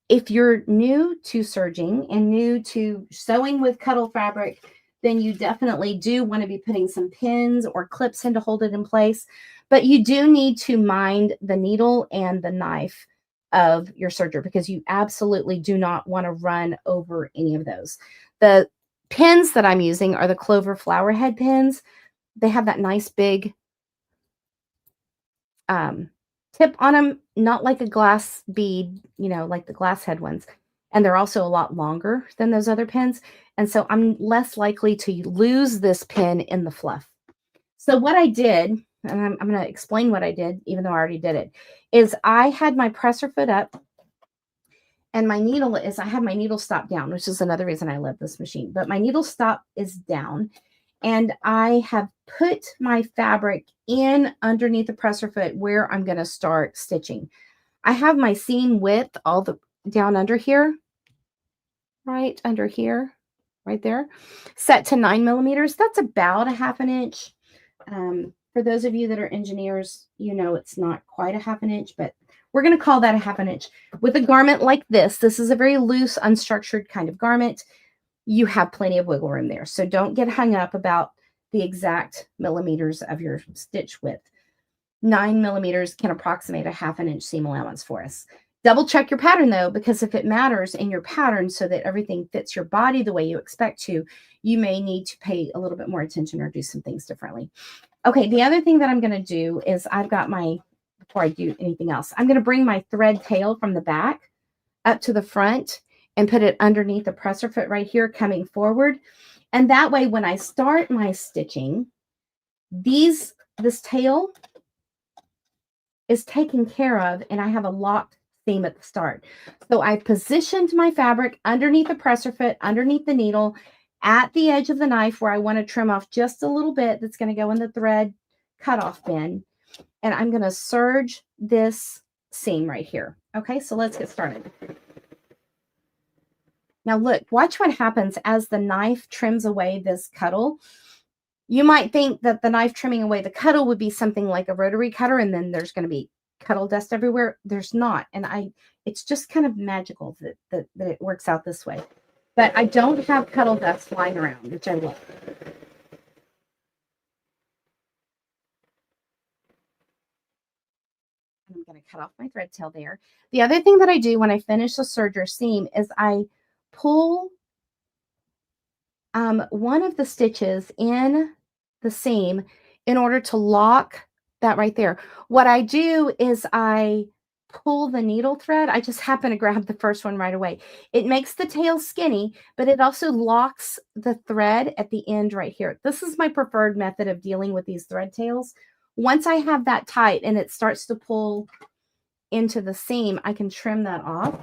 If you're new to serging and new to sewing with Cuddle fabric, then you definitely do want to be putting some pins or clips in to hold it in place. But you do need to mind the needle and the knife of your serger, because you absolutely do not want to run over any of those. The pins that I'm using are the Clover flower head pins. They have that nice big tip on them, not like a glass bead, like the glass head ones. And they're also a lot longer than those other pins. And so I'm less likely to lose this pin in the fluff. So what I did, and I'm going to explain what I did, even though I already did it, is I had my presser foot up, and I had my needle stop down, which is another reason I love this machine. But my needle stop is down, and I have put my fabric in underneath the presser foot where I'm going to start stitching. I have my seam width all the down under here, right under here, right there, set to 9 millimeters. That's about a ½ inch. For those of you that are engineers, it's not quite a ½ inch, but we're going to call that a ½ inch. With a garment like this is a very loose, unstructured kind of garment. You have plenty of wiggle room there. So don't get hung up about the exact millimeters of your stitch width. 9 millimeters can approximate a ½ inch seam allowance for us. Double check your pattern though, because if it matters in your pattern so that everything fits your body the way you expect to, you may need to pay a little bit more attention or do some things differently. Okay, the other thing that I'm going to do is before I do anything else, I'm going to bring my thread tail from the back up to the front and put it underneath the presser foot right here, coming forward. And that way, when I start my stitching, this tail is taken care of, and I have a locked seam at the start. So I positioned my fabric underneath the presser foot, underneath the needle, at the edge of the knife where I want to trim off just a little bit that's going to go in the thread cutoff bin. And I'm going to serge this seam right here. Okay, so let's get started. Now look, watch what happens as the knife trims away this cuddle. You might think that the knife trimming away the cuddle would be something like a rotary cutter, and then there's going to be cuddle dust everywhere. There's not. And it's just kind of magical that it works out this way. But I don't have cuddle dust flying around, which I love. I'm going to cut off my thread tail there. The other thing that I do when I finish a serger seam is I pull one of the stitches in the seam in order to lock that right there. What I do is I pull the needle thread. I just happen to grab the first one right away. It makes the tail skinny, but it also locks the thread at the end right here. This is my preferred method of dealing with these thread tails. Once I have that tight and it starts to pull into the seam, I can trim that off,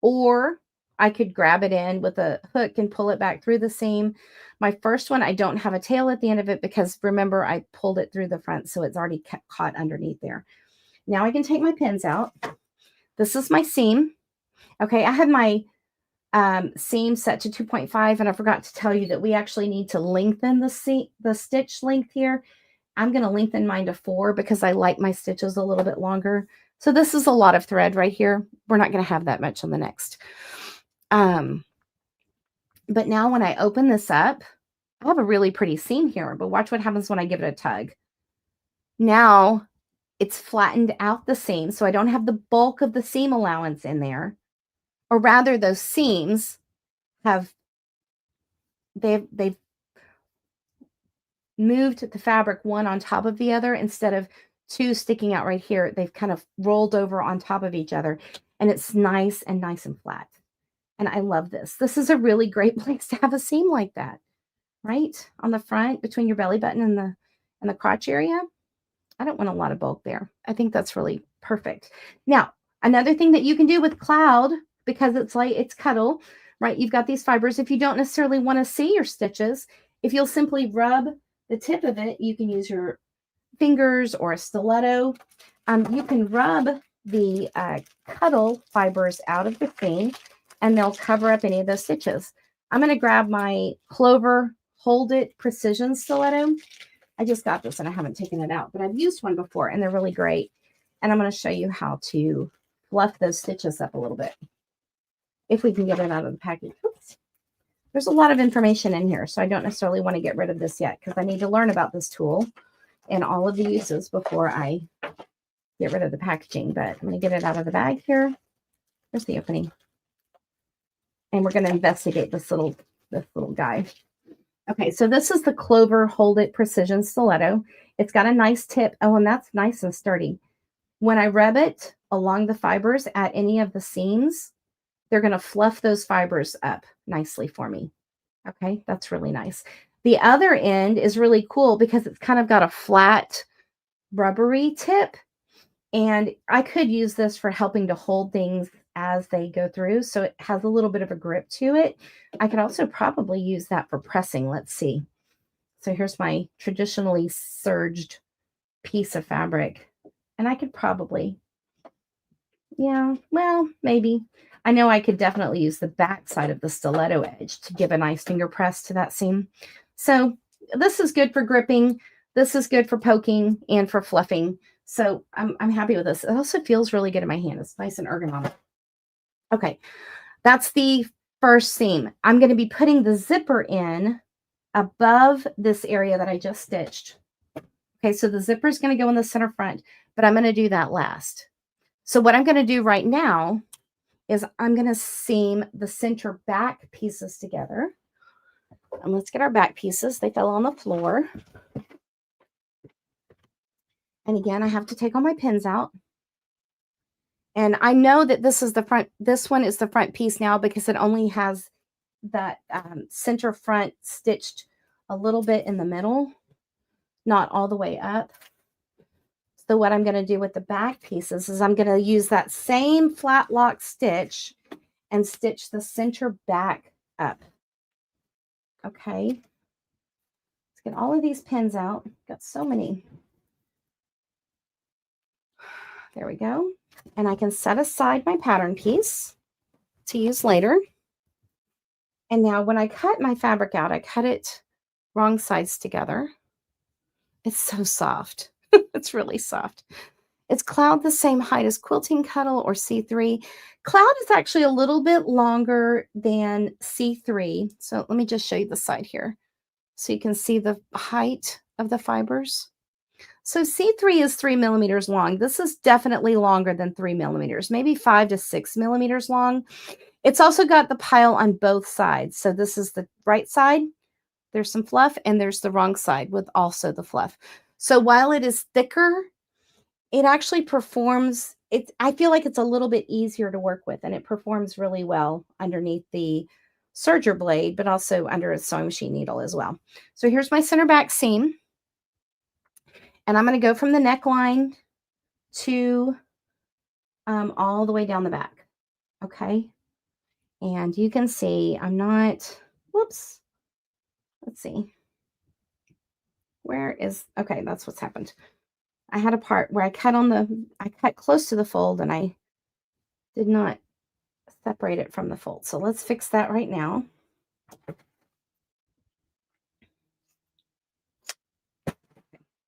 or I could grab it in with a hook and pull it back through the seam. My first one, I don't have a tail at the end of it because remember, I pulled it through the front, so it's already caught underneath there. Now I can take my pins out. This is my seam. Okay, I have my seam set to 2.5. And I forgot to tell you that we actually need to lengthen the stitch length here. I'm going to lengthen mine to 4 because I like my stitches a little bit longer. So this is a lot of thread right here. We're not going to have that much on the next. But now when I open this up, I have a really pretty seam here, but watch what happens when I give it a tug. Now it's flattened out the seam, so I don't have the bulk of the seam allowance in there. Or rather, those seams have, they've moved the fabric one on top of the other instead of two sticking out right here. They've kind of rolled over on top of each other, and it's nice and flat. And I love this. This is a really great place to have a seam like that, right? On the front between your belly button and the crotch area. I don't want a lot of bulk there. I think that's really perfect. Now, another thing that you can do with Cloud, because it's Cuddle, right? You've got these fibers. If you don't necessarily want to see your stitches, if you'll simply rub the tip of it, you can use your fingers or a stiletto. You can rub the Cuddle fibers out of the seam, and they'll cover up any of those stitches. I'm going to grab my Clover Hold It Precision Stiletto. I just got this and I haven't taken it out, but I've used one before and they're really great. And I'm going to show you how to fluff those stitches up a little bit. If we can get it out of the package. Oops. There's a lot of information in here, so I don't necessarily want to get rid of this yet because I need to learn about this tool and all of the uses before I get rid of the packaging. But I'm going to get it out of the bag here. There's the opening. And we're going to investigate this little guy. Okay, so this is the Clover Hold It Precision Stiletto. It's got a nice tip. Oh, and that's nice and sturdy. When I rub it along the fibers at any of the seams, they're going to fluff those fibers up nicely for me. Okay, that's really nice. The other end is really cool because it's kind of got a flat rubbery tip. And I could use this for helping to hold things as they go through. So it has a little bit of a grip to it. I could also probably use that for pressing. Let's see. So here's my traditionally serged piece of fabric. And I could probably, yeah, well, maybe. I know I could definitely use the back side of the stiletto edge to give a nice finger press to that seam. So this is good for gripping. This is good for poking and for fluffing. So I'm happy with this. It also feels really good in my hand. It's nice and ergonomic. Okay, that's the first seam. I'm going to be putting the zipper in above this area that I just stitched. Okay, so the zipper is going to go in the center front, but I'm going to do that last. So what I'm going to do right now is I'm going to seam the center back pieces together. And let's get our back pieces. They fell on the floor. And again, I have to take all my pins out. And I know that this is the front, this one is the front piece now because it only has that center front stitched a little bit in the middle, not all the way up. So what I'm going to do with the back pieces is I'm going to use that same flat lock stitch and stitch the center back up. Okay. Let's get all of these pins out. Got so many. There we go. And I can set aside my pattern piece to use later. And now when I cut my fabric out, I cut it wrong sides together. It's so soft. It's really soft. Is Cloud the same height as Quilting Cuddle or C3? Cloud is actually a little bit longer than C3. So let me just show you the side here so you can see the height of the fibers. So C3 is 3 millimeters long. This is definitely longer than 3 millimeters, maybe 5 to 6 millimeters long. It's also got the pile on both sides. So this is the right side. There's some fluff, and there's the wrong side with also the fluff. So while it is thicker, it actually performs, I feel like it's a little bit easier to work with, and it performs really well underneath the serger blade, but also under a sewing machine needle as well. So here's my center back seam. And I'm going to go from the neckline to all the way down the back. Okay. And you can see I'm not, whoops. Let's see. Where is, okay, that's what's happened. I had a part where I cut close to the fold and I did not separate it from the fold. So let's fix that right now.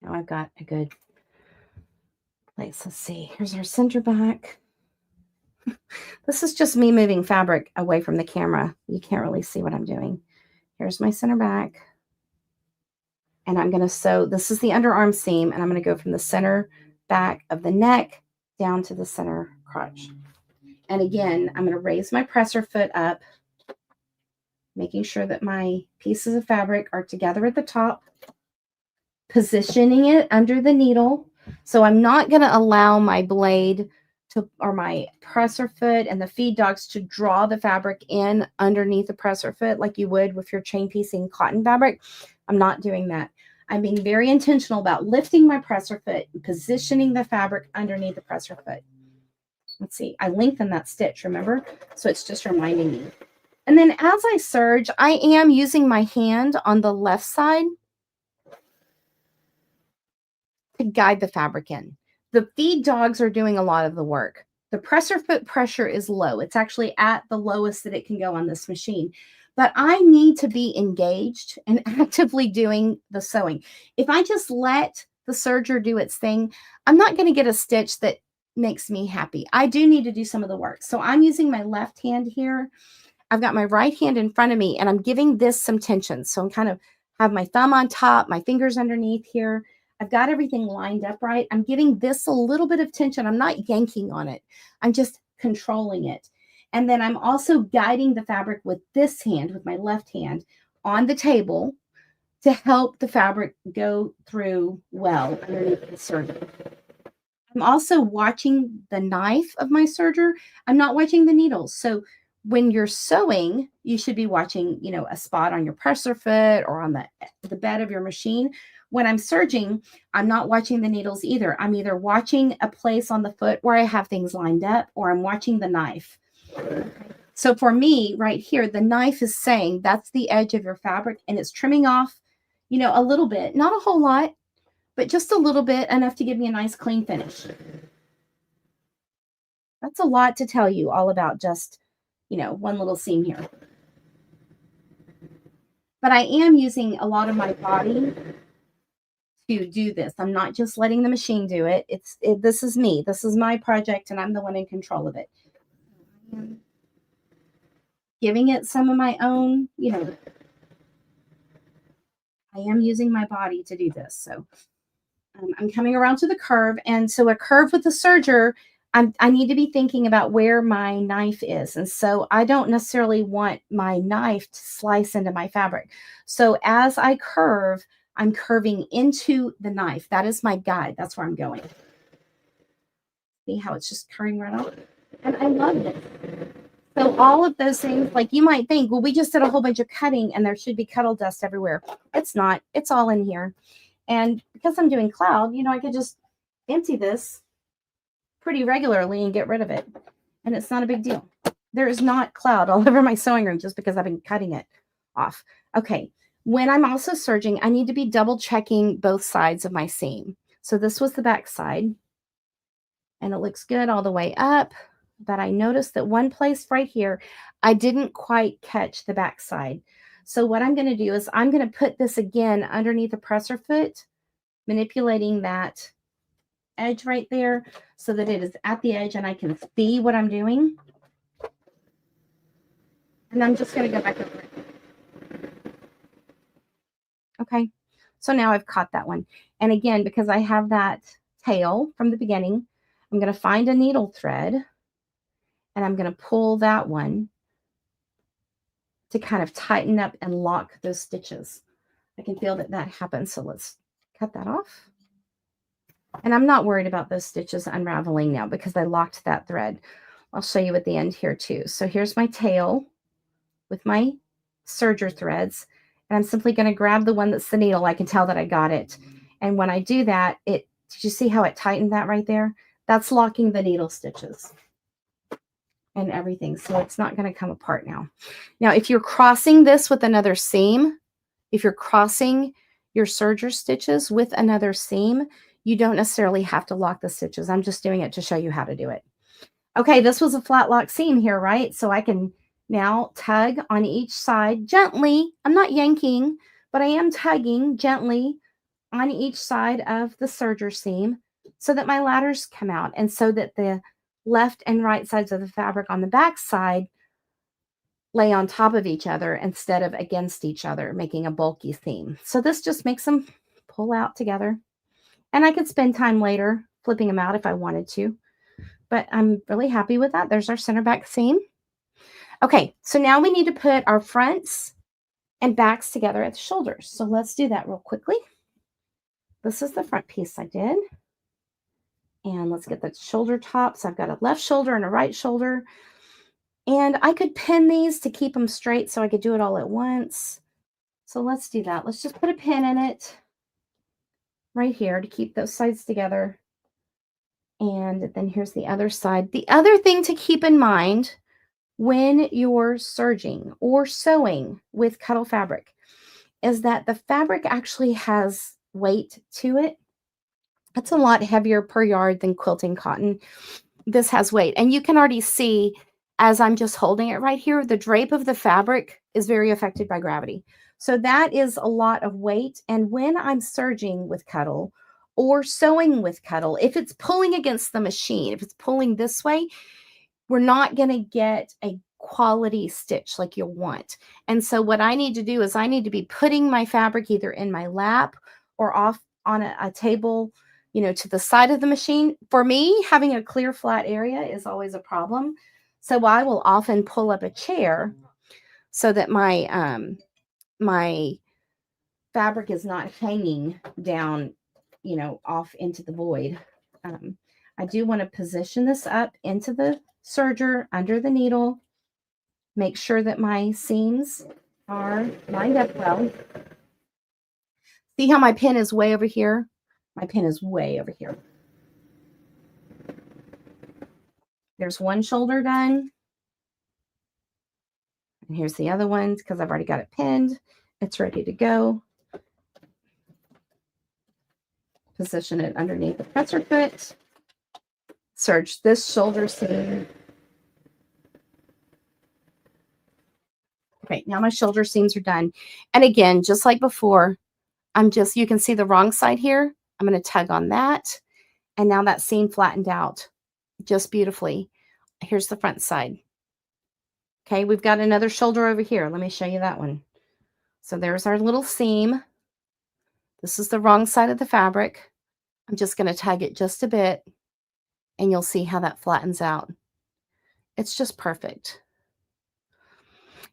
Now I've got a good place. Let's see. Here's our center back. This is just me moving fabric away from the camera. You can't really see what I'm doing. Here's my center back. And I'm going to sew, this is the underarm seam, and I'm going to go from the center back of the neck down to the center crotch. And again, I'm going to raise my presser foot up, making sure that my pieces of fabric are together at the top, positioning it under the needle. So I'm not going to allow my blade to, or my presser foot and the feed dogs to draw the fabric in underneath the presser foot like you would with your chain piecing cotton fabric. I'm not doing that. I'm being very intentional about lifting my presser foot and positioning the fabric underneath the presser foot. Let's see, I lengthened that stitch, remember? So it's just reminding me. And then as I serge, I am using my hand on the left side to guide the fabric in. The feed dogs are doing a lot of the work. The presser foot pressure is low. It's actually at the lowest that it can go on this machine. But I need to be engaged and actively doing the sewing. If I just let the serger do its thing, I'm not going to get a stitch that makes me happy. I do need to do some of the work. So I'm using my left hand here. I've got my right hand in front of me, and I'm giving this some tension. So I'm kind of have my thumb on top, my fingers underneath here. I've got everything lined up right. I'm giving this a little bit of tension. I'm not yanking on it. I'm just controlling it. And then I'm also guiding the fabric with this hand, with my left hand, on the table to help the fabric go through well underneath the serger. I'm also watching the knife of my serger. I'm not watching the needles. So when you're sewing, you should be watching, you know, a spot on your presser foot or on the bed of your machine. When I'm serging, I'm not watching the needles either. I'm either watching a place on the foot where I have things lined up, or I'm watching the knife. So for me right here, the knife is saying that's the edge of your fabric, and it's trimming off, you know, a little bit, not a whole lot, but just a little bit, enough to give me a nice clean finish. That's a lot to tell you all about just, you know, one little seam here. But I am using a lot of my body to do this. I'm not just letting the machine do it. This is me. This is my project, and I'm the one in control of it. Giving it some of my own, you know, I am using my body to do this. So I'm coming around to the curve. And so a curve with the serger, I need to be thinking about where my knife is. And so I don't necessarily want my knife to slice into my fabric. So as I curve, I'm curving into the knife. That is my guide. That's where I'm going. See how it's just curving right off? And I love it. So all of those things, like you might think, well, we just did a whole bunch of cutting and there should be cuddle dust everywhere. It's not. It's all in here. And because I'm doing cloud, you know, I could just empty this pretty regularly and get rid of it. And it's not a big deal. There is not cloud all over my sewing room just because I've been cutting it off. Okay. When I'm also serging, I need to be double checking both sides of my seam. So this was the back side, and it looks good all the way up. But I noticed that one place right here, I didn't quite catch the back side. So what I'm going to do is I'm going to put this again underneath the presser foot, manipulating that edge right there so that it is at the edge and I can see what I'm doing. And I'm just going to go back over it. Okay, so now I've caught that one. And again, because I have that tail from the beginning, I'm going to find a needle thread and I'm going to pull that one to kind of tighten up and lock those stitches. I can feel that that happens. So let's cut that off. And I'm not worried about those stitches unraveling now because I locked that thread. I'll show you at the end here too. So here's my tail with my serger threads. And I'm simply going to grab the one that's the needle. I can tell that I got it. And when I do that, did you see how it tightened that right there? That's locking the needle stitches and everything. So it's not going to come apart now. Now, if you're crossing this with another seam, if you're crossing your serger stitches with another seam, you don't necessarily have to lock the stitches. I'm just doing it to show you how to do it. Okay, this was a flat lock seam here, right? So I can now tug on each side gently. I'm not yanking, but I am tugging gently on each side of the serger seam so that my ladders come out and so that the left and right sides of the fabric on the back side lay on top of each other instead of against each other, making a bulky seam. So this just makes them pull out together. And I could spend time later flipping them out if I wanted to, but I'm really happy with that. There's our center back seam. Okay, so now we need to put our fronts and backs together at the shoulders. So let's do that real quickly. This is the front piece I did. And let's get the shoulder tops. I've got a left shoulder and a right shoulder. And I could pin these to keep them straight so I could do it all at once. So let's do that. Let's just put a pin in it right here to keep those sides together. And then here's the other side. The other thing to keep in mind when you're serging or sewing with Cuddle fabric is that the fabric actually has weight to it. It's a lot heavier per yard than quilting cotton. This has weight, and you can already see as I'm just holding it right here, the drape of the fabric is very affected by gravity. So that is a lot of weight. And when I'm serging with Cuddle or sewing with Cuddle, if it's pulling against the machine, if it's pulling this way, we're not going to get a quality stitch like you'll want. And so what I need to do is I need to be putting my fabric either in my lap or off on a table, you know, to the side of the machine. For me, having a clear flat area is always a problem. So I will often pull up a chair so that my fabric is not hanging down, you know, off into the void. I do want to position this up into the serger under the needle. Make sure that my seams are lined up well. See how my pin is way over here? My pin is way over here. There's one shoulder done. And here's the other one because I've already got it pinned. It's ready to go. Position it underneath the presser foot. Serge this shoulder seam. Okay, now my shoulder seams are done. And again, just like before, you can see the wrong side here. I'm going to tug on that. And now that seam flattened out just beautifully. Here's the front side. Okay, we've got another shoulder over here. Let me show you that one. So there's our little seam. This is the wrong side of the fabric. I'm just going to tug it just a bit, and you'll see how that flattens out. It's just perfect.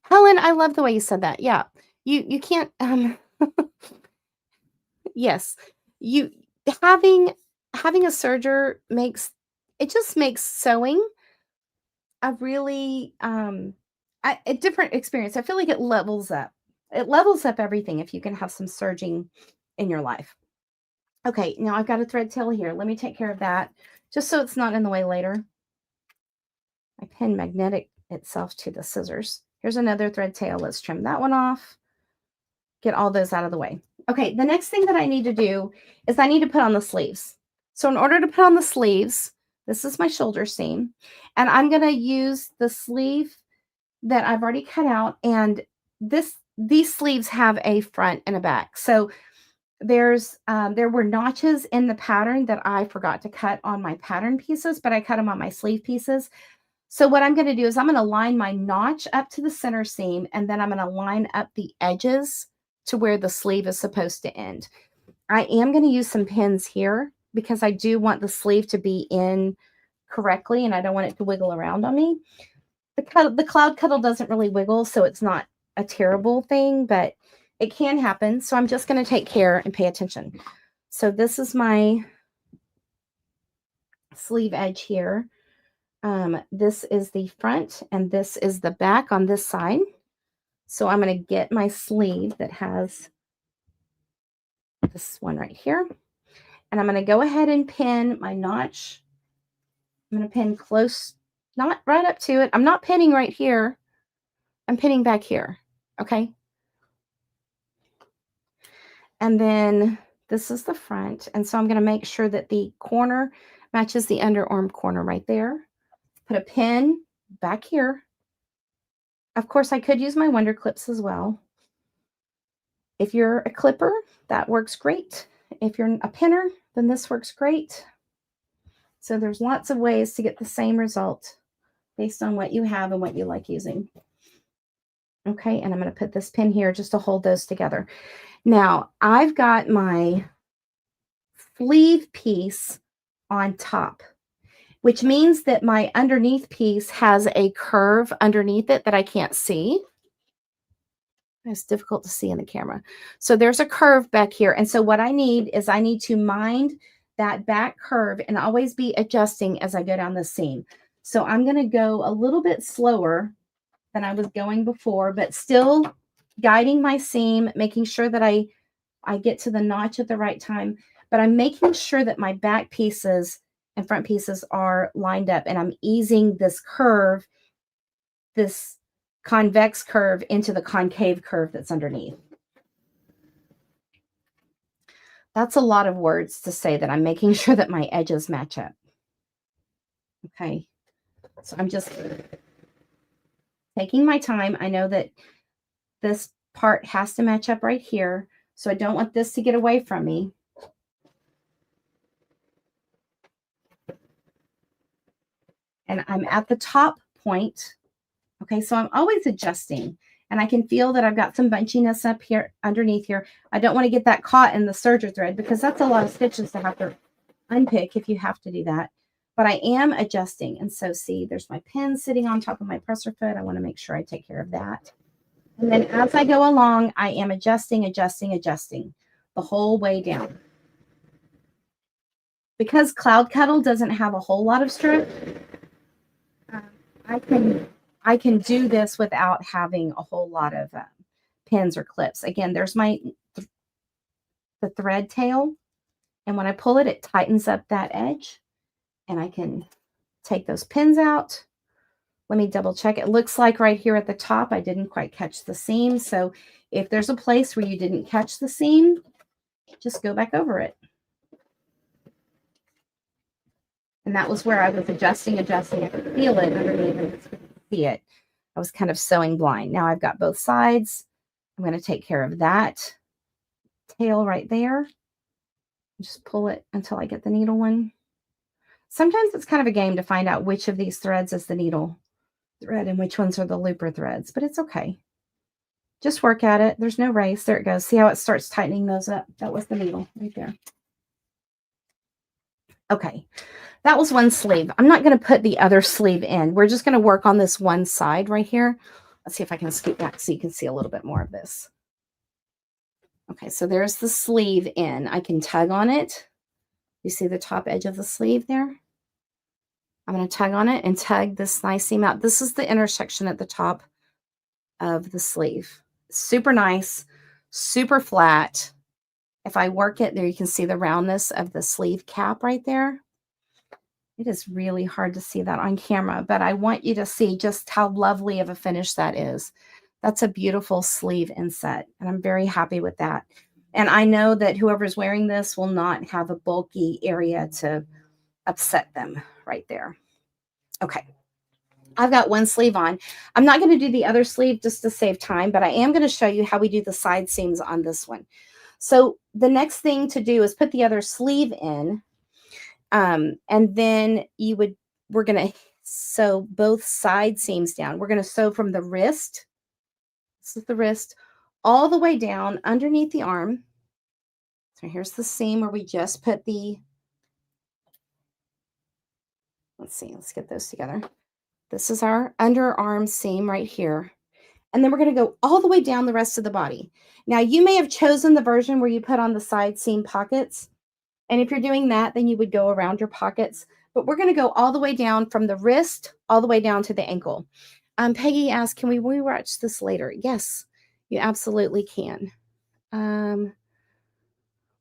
Helen, I love the way you said that. Yeah, you can't. Yes, having a serger just makes sewing a really a different experience. I feel like it levels up. It levels up everything if you can have some serging in your life. Okay, now I've got a thread tail here. Let me take care of that just so it's not in the way later. My pen magnetic itself to the scissors. Here's another thread tail. Let's trim that one off. Get all those out of the way. Okay, the next thing that I need to do is I need to put on the sleeves. So in order to put on the sleeves, this is my shoulder seam, and I'm going to use the sleeve that I've already cut out, and these sleeves have a front and a back. So there were notches in the pattern that I forgot to cut on my pattern pieces, but I cut them on my sleeve pieces. So what I'm going to do is I'm going to line my notch up to the center seam, and then I'm going to line up the edges to where the sleeve is supposed to end. I am going to use some pins here because I do want the sleeve to be in correctly, and I don't want it to wiggle around on me. The Cloud Cuddle doesn't really wiggle, so it's not a terrible thing, but it can happen. So I'm just going to take care and pay attention. So this is my sleeve edge here. This is the front, and this is the back on this side. So I'm going to get my sleeve that has this one right here, and I'm going to go ahead and pin my notch. I'm going to pin close, not right up to it. I'm not pinning right here. I'm pinning back here. Okay. And then this is the front. And so I'm going to make sure that the corner matches the underarm corner right there. Put a pin back here. Of course, I could use my Wonder Clips as well. If you're a clipper, that works great. If you're a pinner, then this works great. So there's lots of ways to get the same result based on what you have and what you like using. Okay, and I'm going to put this pin here just to hold those together. Now, I've got my sleeve piece on top, which means that my underneath piece has a curve underneath it that I can't see. It's difficult to see in the camera. So there's a curve back here. And so what I need is I need to mind that back curve and always be adjusting as I go down the seam. So I'm going to go a little bit slower than I was going before, but still guiding my seam, making sure that I get to the notch at the right time. But I'm making sure that my back pieces and front pieces are lined up, and I'm easing this curve, this convex curve, into the concave curve that's underneath. That's a lot of words to say that I'm making sure that my edges match up. Okay, so I'm just taking my time. I know that this part has to match up right here, so I don't want this to get away from me. And I'm at the top point. Okay, so I'm always adjusting, and I can feel that I've got some bunchiness up here underneath here. I don't want to get that caught in the serger thread because that's a lot of stitches to have to unpick if you have to do that. But I am adjusting. And so see, there's my pin sitting on top of my presser foot. I want to make sure I take care of that. And then as I go along, I am adjusting the whole way down. Because Cloud Cuddle doesn't have a whole lot of strip, I can do this without having a whole lot of pins or clips. Again, there's the thread tail. And when I pull it, it tightens up that edge. And I can take those pins out. Let me double check. It looks like right here at the top, I didn't quite catch the seam. So if there's a place where you didn't catch the seam, just go back over it. And that was where I was adjusting. I could feel it underneath and I couldn't see it. I was kind of sewing blind. Now I've got both sides. I'm going to take care of that tail right there. Just pull it until I get the needle one. Sometimes it's kind of a game to find out which of these threads is the needle thread and which ones are the looper threads, but it's okay. Just work at it. There's no race. There it goes. See how it starts tightening those up? That was the needle right there. Okay, that was one sleeve. I'm not going to put the other sleeve in. We're just going to work on this one side right here. Let's see if I can scoot back so you can see a little bit more of this. Okay, so there's the sleeve in. I can tug on it. You see the top edge of the sleeve there? I'm going to tug on it and tug this nice seam out. This is the intersection at the top of the sleeve. Super nice, super flat. If I work it there, you can see the roundness of the sleeve cap right there. It is really hard to see that on camera, but I want you to see just how lovely of a finish that is. That's a beautiful sleeve inset, and I'm very happy with that. And I know that whoever's wearing this will not have a bulky area to upset them right there. Okay, I've got one sleeve on. I'm not going to do the other sleeve just to save time, but I am going to show you how we do the side seams on this one. So the next thing to do is put the other sleeve in, and then we're going to sew both side seams down. We're going to sew from the wrist, this is the wrist, all the way down underneath the arm. So here's the seam where we just put the, let's get those together. This is our underarm seam right here. And then we're going to go all the way down the rest of the body. Now, you may have chosen the version where you put on the side seam pockets. And if you're doing that, then you would go around your pockets. But we're going to go all the way down from the wrist, all the way down to the ankle. Peggy asked, can we rewatch this later? Yes, you absolutely can.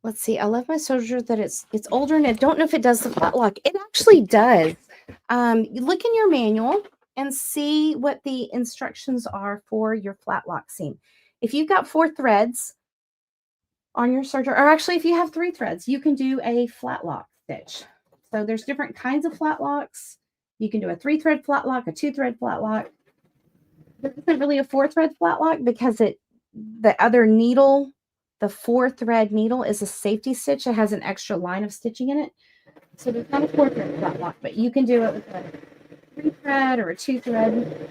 Let's see. I love my soldier that it's older, and I don't know if it does the flat lock. It actually does. You look in your manual and see what the instructions are for your flat lock seam. If you've got 4 threads on your serger, or actually if you have 3 threads, you can do a flat lock stitch. So there's different kinds of flat locks. You can do a 3-thread flat lock, a 2-thread flat lock. There isn't really a 4-thread flat lock because the other needle, the 4-thread needle, is a safety stitch. It has an extra line of stitching in it. So there's not a 4-thread flat lock, but you can do it with a 3-thread or a 2-thread.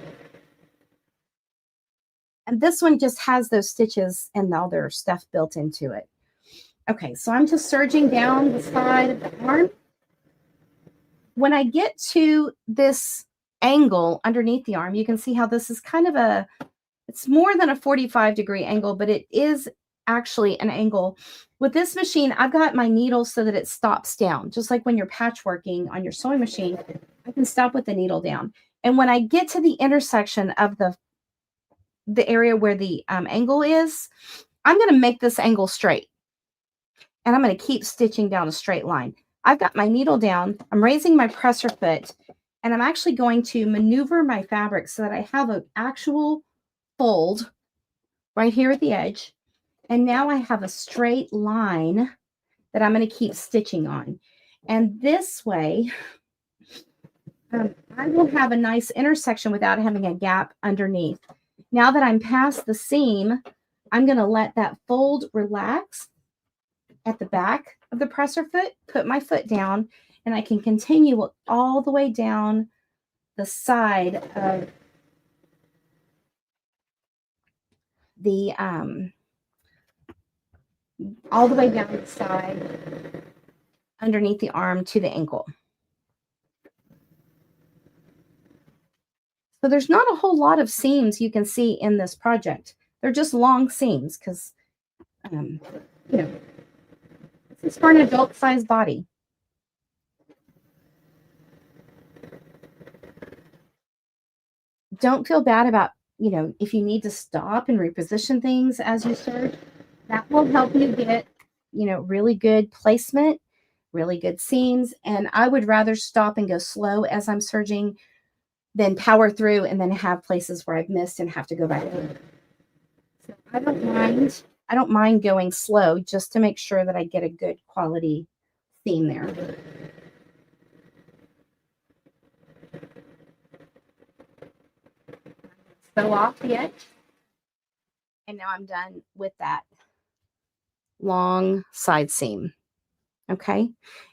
And this one just has those stitches and all their stuff built into it. Okay, so I'm just serging down the side of the arm. When I get to this angle underneath the arm, you can see how this is kind of it's more than a 45-degree angle, but it is actually an angle. With this machine, I've got my needle so that it stops down. Just like when you're patchworking on your sewing machine, I can stop with the needle down. And when I get to the intersection of the area where the angle is, I'm going to make this angle straight. And I'm going to keep stitching down a straight line. I've got my needle down, I'm raising my presser foot, and I'm actually going to maneuver my fabric so that I have an actual fold right here at the edge. And now I have a straight line that I'm going to keep stitching on. And this way, I will have a nice intersection without having a gap underneath. Now that I'm past the seam, I'm going to let that fold relax at the back of the presser foot, put my foot down, and I can continue all the way down the side of the, all the way down the side underneath the arm to the ankle. So there's not a whole lot of seams you can see in this project. They're just long seams because, you know, this is for an adult-sized body. Don't feel bad about, you know, if you need to stop and reposition things as you serge. That will help you get, you know, really good placement, really good seams. And I would rather stop and go slow as I'm serging than power through and then have places where I've missed and have to go back in. So I don't mind going slow just to make sure that I get a good quality seam there. Sew off the edge. And now I'm done with that long side seam. Okay.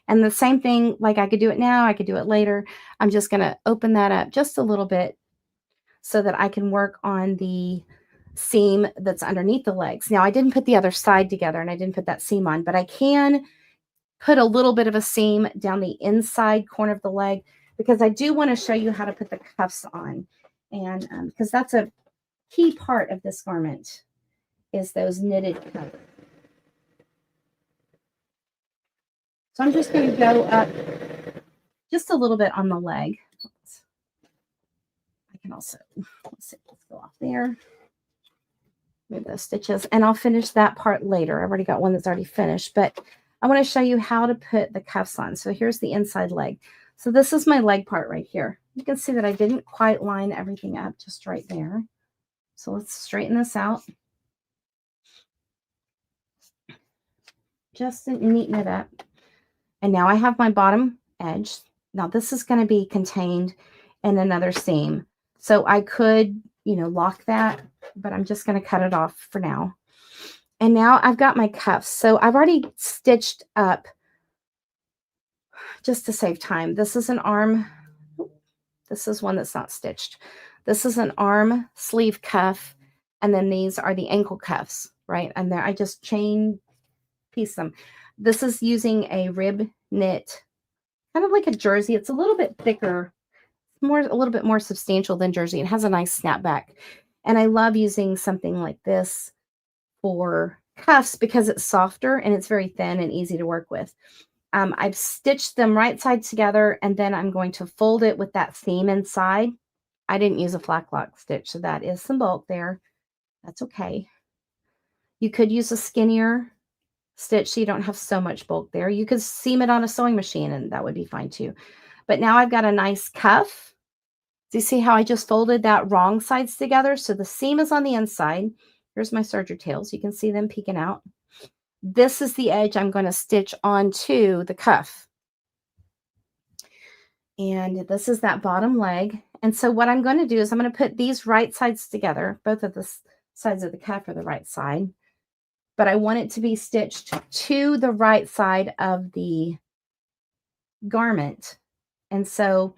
And the same thing, like I could do it now, I could do it later. I'm just going to open that up just a little bit so that I can work on the seam that's underneath the legs. Now I didn't put the other side together and I didn't put that seam on, but I can put a little bit of a seam down the inside corner of the leg because I do want to show you how to put the cuffs on. And because that's a key part of this garment is those knitted cuffs. So I'm just going to go up just a little bit on the leg. I can also, let's go off there. Move those stitches, and I'll finish that part later. I've already got one that's already finished, but I want to show you how to put the cuffs on. So here's the inside leg. So this is my leg part right here. You can see that I didn't quite line everything up just right there. So let's straighten this out. Just neaten it up. And now I have my bottom edge. Now this is going to be contained in another seam. So I could, you know, lock that, but I'm just going to cut it off for now. And now I've got my cuffs. So I've already stitched up just to save time. This is an arm. This is one that's not stitched. This is an arm sleeve cuff. And then these are the ankle cuffs, right? And there I just chain piece them. This is using a rib knit, kind of like a jersey. It's a little bit thicker, a little bit more substantial than jersey. It has a nice snapback. And I love using something like this for cuffs because it's softer and it's very thin and easy to work with. I've stitched them right sides together, and then I'm going to fold it with that seam inside. I didn't use a flat lock stitch, so that is some bulk there. That's okay. You could use a skinnier stitch so you don't have so much bulk there. You could seam it on a sewing machine and that would be fine too. But now I've got a nice cuff. Do you see how I just folded that wrong sides together? So the seam is on the inside. Here's my serger tails. You can see them peeking out. This is the edge I'm going to stitch onto the cuff. And this is that bottom leg. And so what I'm going to do is I'm going to put these right sides together. Both of the sides of the cuff are the right side. But I want it to be stitched to the right side of the garment. And so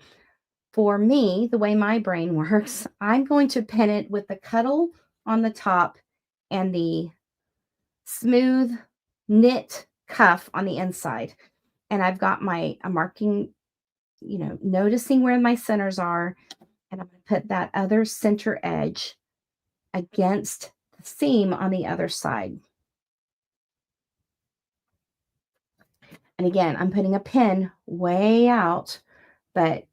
for me, the way my brain works, I'm going to pin it with the cuddle on the top and the smooth knit cuff on the inside. And I've got my, I'm marking, noticing where my centers are. And I'm going to put that other center edge against the seam on the other side. And again, I'm putting a pin way out, but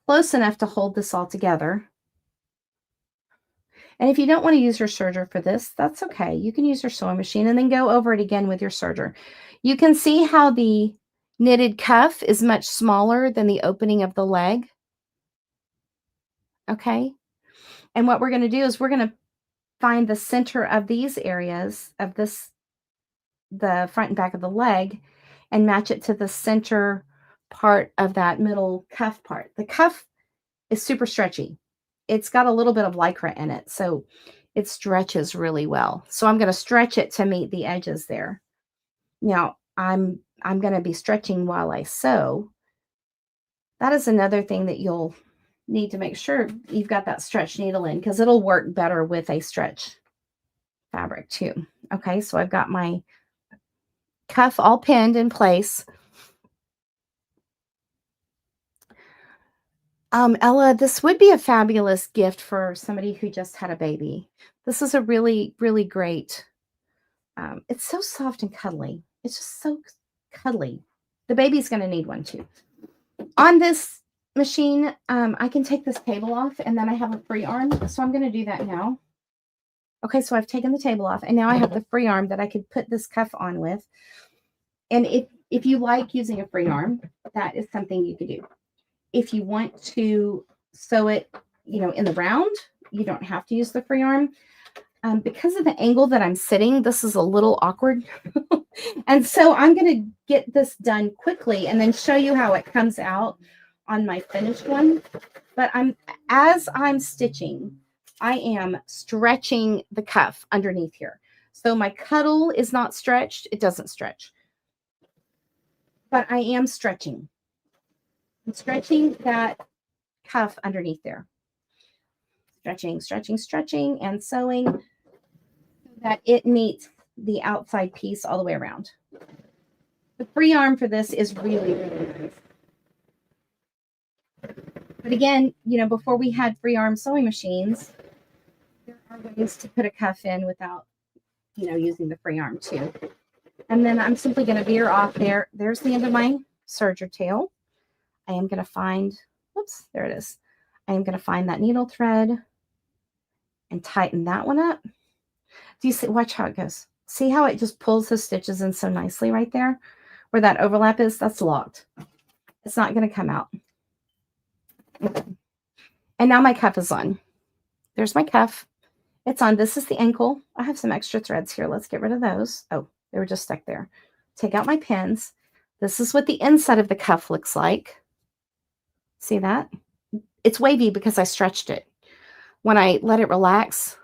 close enough to hold this all together. And if you don't want to use your serger for this, that's okay. You can use your sewing machine and then go over it again with your serger. You can see how the knitted cuff is much smaller than the opening of the leg. Okay. And what we're going to do is we're going to find the center of these areas of this, the front and back of the leg, and match it to the center part of that middle cuff part. The cuff is super stretchy. It's got a little bit of Lycra in it, so it stretches really well. So I'm going to stretch it to meet the edges there. Now, I'm going to be stretching while I sew. That is another thing that you'll need to make sure you've got that stretch needle in, because it'll work better with a stretch fabric too. Okay, so I've got my cuff all pinned in place. Ella, this would be a fabulous gift for somebody who just had a baby. This is a really, really great. It's so soft and cuddly. It's just so cuddly. The baby's going to need one too. On this machine, I can take this table off, and then I have a free arm. So I'm going to do that now. Okay, so I've taken the table off, and now I have the free arm that I could put this cuff on with. And if you like using a free arm, that is something you could do. If you want to sew it, in the round, you don't have to use the free arm. Because of the angle that I'm sitting, this is a little awkward. And so I'm going to get this done quickly and then show you how it comes out on my finished one. But as I'm stitching, I am stretching the cuff underneath here. So my cuddle is not stretched. It doesn't stretch. But I am stretching. I'm stretching that cuff underneath there. Stretching, stretching, stretching, and sewing so that it meets the outside piece all the way around. The free arm for this is really, really nice. But again, before we had free arm sewing machines, there are ways to put a cuff in without, using the free arm too. And then I'm simply going to veer off there. There's the end of my serger tail. I am going to find, whoops, there it is. I am going to find that needle thread and tighten that one up. Do you see? Watch how it goes. See how it just pulls the stitches in so nicely right there? Where that overlap is, that's locked. It's not going to come out. Okay. And now my cuff is on. There's my cuff. It's on. This is the ankle. I have some extra threads here. Let's get rid of those. Oh, they were just stuck there. Take out my pins. This is what the inside of the cuff looks like. See that? It's wavy because I stretched it. When I let it relax,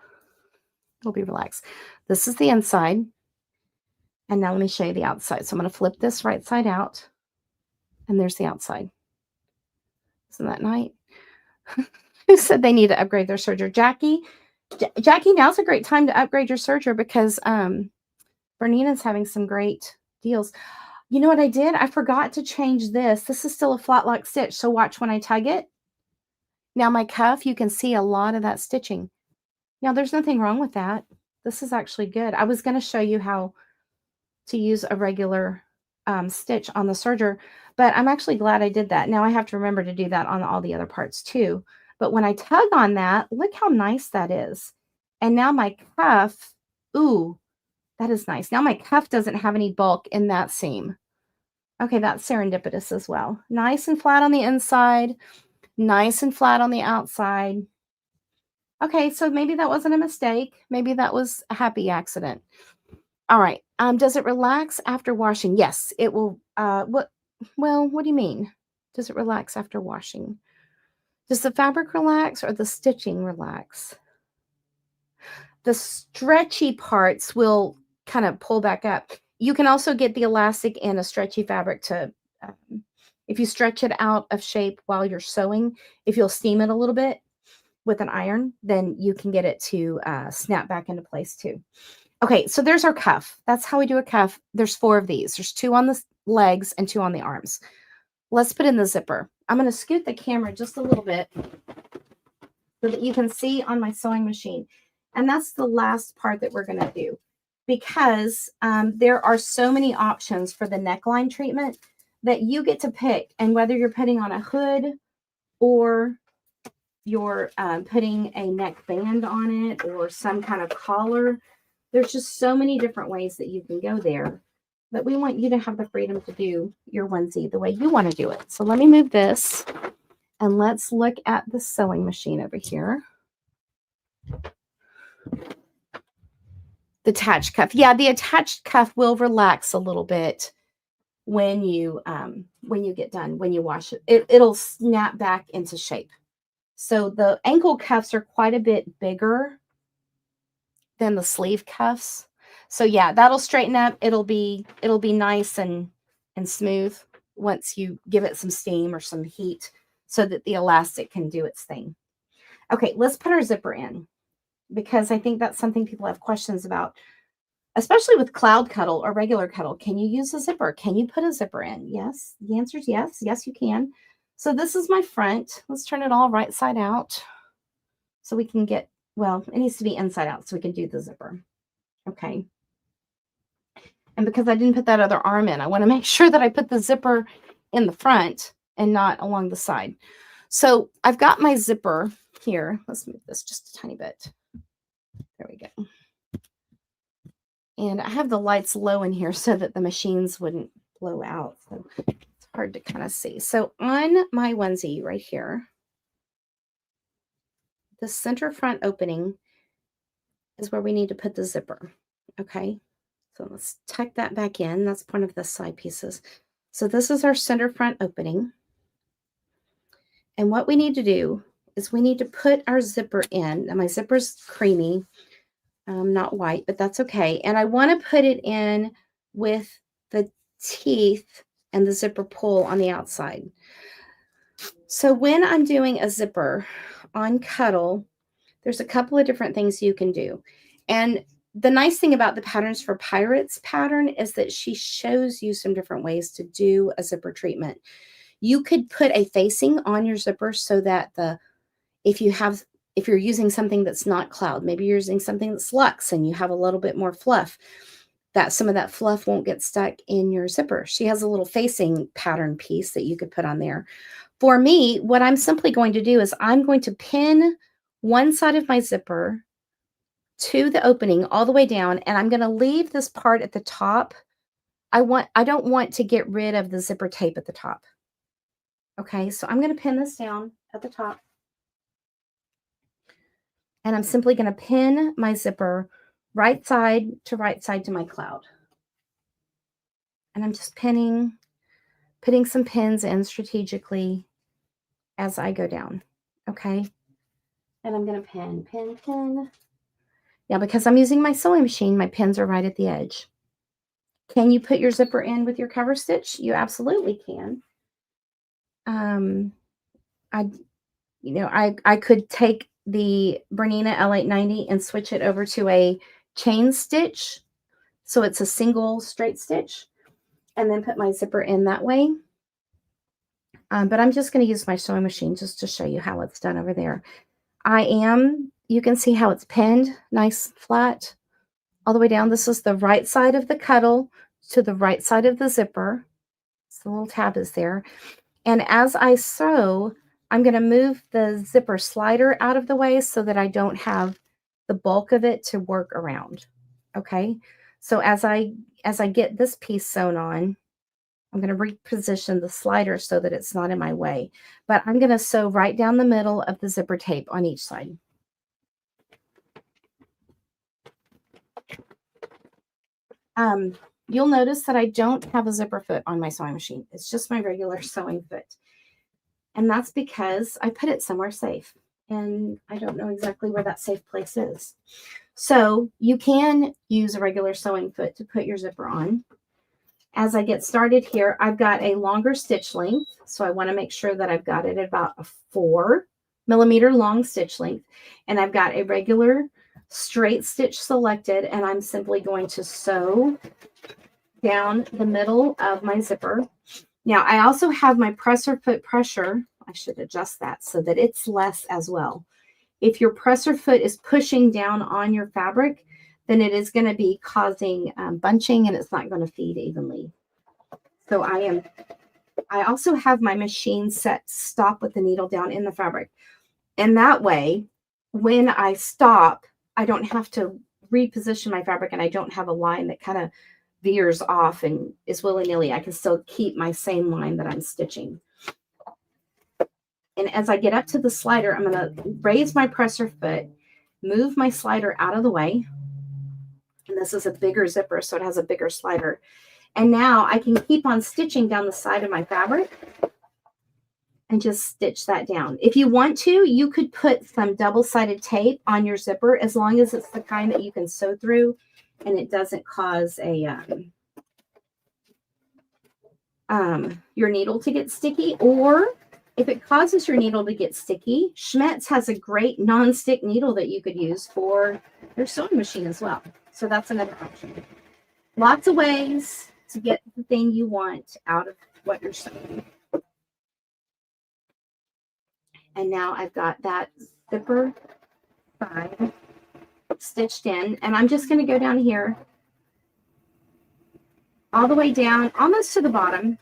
it'll be relaxed. This is the inside. And now let me show you the outside. So I'm going to flip this right side out. And there's the outside. Isn't that nice? Who said they need to upgrade their serger? Jackie? Jackie, now's a great time to upgrade your serger because Bernina's having some great deals. You know what I did? I forgot to change this. This is still a flat lock stitch. So watch when I tug it. Now my cuff, you can see a lot of that stitching. Now there's nothing wrong with that. This is actually good. I was going to show you how to use a regular stitch on the serger, but I'm actually glad I did that. Now I have to remember to do that on all the other parts too. But when I tug on that, look how nice that is. And now my cuff, ooh, that is nice. Now my cuff doesn't have any bulk in that seam. Okay, that's serendipitous as well. Nice and flat on the inside, nice and flat on the outside. Okay, so maybe that wasn't a mistake. Maybe that was a happy accident. All right. Does it relax after washing? Yes, it will. Well, what do you mean? Does it relax after washing? Does the fabric relax or the stitching relax? The stretchy parts will kind of pull back up. You can also get the elastic and a stretchy fabric to, if you stretch it out of shape while you're sewing, if you'll steam it a little bit with an iron, then you can get it to snap back into place too. Okay, so there's our cuff. That's how we do a cuff. There's 4 of these. There's 2 on the legs and 2 on the arms. Let's put in the zipper. I'm going to scoot the camera just a little bit so that you can see on my sewing machine. And that's the last part that we're going to do, because there are so many options for the neckline treatment that you get to pick. And whether you're putting on a hood or you're putting a neck band on it or some kind of collar, there's just so many different ways that you can go there, that we want you to have the freedom to do your onesie the way you want to do it. So let me move this and let's look at the sewing machine over here. The attached cuff. Yeah, the attached cuff will relax a little bit when you get done, when you wash it. It'll snap back into shape. So the ankle cuffs are quite a bit bigger than the sleeve cuffs. So yeah, that'll straighten up. It'll be nice and smooth once you give it some steam or some heat so that the elastic can do its thing. Okay, let's put our zipper in, because I think that's something people have questions about, especially with Cloud Cuddle or regular Cuddle. Can you use a zipper? Can you put a zipper in? Yes, the answer is yes. Yes, you can. So this is my front. Let's turn it all right side out so we can get, well, it needs to be inside out so we can do the zipper. Okay. And because I didn't put that other arm in, I want to make sure that I put the zipper in the front and not along the side. So I've got my zipper here. Let's move this just a tiny bit. There we go. And I have the lights low in here so that the machines wouldn't blow out. So it's hard to kind of see. So on my onesie right here, the center front opening is where we need to put the zipper. Okay. So let's tuck that back in. That's one of the side pieces. So this is our center front opening. And what we need to do is we need to put our zipper in. Now my zipper's creamy, not white, but that's okay. And I want to put it in with the teeth and the zipper pull on the outside. So when I'm doing a zipper on Cuddle, there's a couple of different things you can do. And the nice thing about the Patterns for Pirates pattern is that she shows you some different ways to do a zipper treatment. You could put a facing on your zipper so that if you're using something that's not Cloud, maybe you're using something that's Luxe and you have a little bit more fluff, that some of that fluff won't get stuck in your zipper. She has a little facing pattern piece that you could put on there. For me, what I'm simply going to do is I'm going to pin one side of my zipper to the opening all the way down, and I'm going to leave this part at the top. I don't want to get rid of the zipper tape at the top. Okay, so I'm going to pin this down at the top. And I'm simply going to pin my zipper right side to my Cloud. And I'm just putting some pins in strategically as I go down. Okay. And I'm going to pin. Now, because I'm using my sewing machine, my pins are right at the edge. Can you put your zipper in with your cover stitch? You absolutely can. I could take the Bernina L890 and switch it over to a chain stitch, so it's a single straight stitch, and then put my zipper in that way. But I'm just going to use my sewing machine just to show you how it's done over there. You can see how it's pinned, nice flat, all the way down. This is the right side of the Cuddle to the right side of the zipper. So the little tab is there. And as I sew, I'm going to move the zipper slider out of the way so that I don't have the bulk of it to work around. Okay. So as I get this piece sewn on, I'm going to reposition the slider so that it's not in my way. But I'm going to sew right down the middle of the zipper tape on each side. You'll notice that I don't have a zipper foot on my sewing machine. It's just my regular sewing foot. And that's because I put it somewhere safe. And I don't know exactly where that safe place is. So you can use a regular sewing foot to put your zipper on. As I get started here, I've got a longer stitch length. So I want to make sure that I've got it at about a 4mm long stitch length. And I've got a regular straight stitch selected. And I'm simply going to sew down the middle of my zipper. Now, I also have my presser foot pressure. I should adjust that so that it's less as well. If your presser foot is pushing down on your fabric, then it is going to be causing bunching, and it's not going to feed evenly. So I also have my machine set stop with the needle down in the fabric. And that way, when I stop, I don't have to reposition my fabric, and I don't have a line that kind of veers off and is willy-nilly. I can still keep my same line that I'm stitching. And as I get up to the slider, I'm going to raise my presser foot, move my slider out of the way. And this is a bigger zipper, so it has a bigger slider. And now I can keep on stitching down the side of my fabric and just stitch that down. If you want to, you could put some double-sided tape on your zipper, as long as it's the kind that you can sew through and it doesn't cause a your needle to get sticky. Or if it causes your needle to get sticky, Schmetz has a great non-stick needle that you could use for your sewing machine as well. So that's another option. Lots of ways to get the thing you want out of what you're sewing. And now I've got that zipper side stitched in, and I'm just going to go down here all the way down almost to the bottom.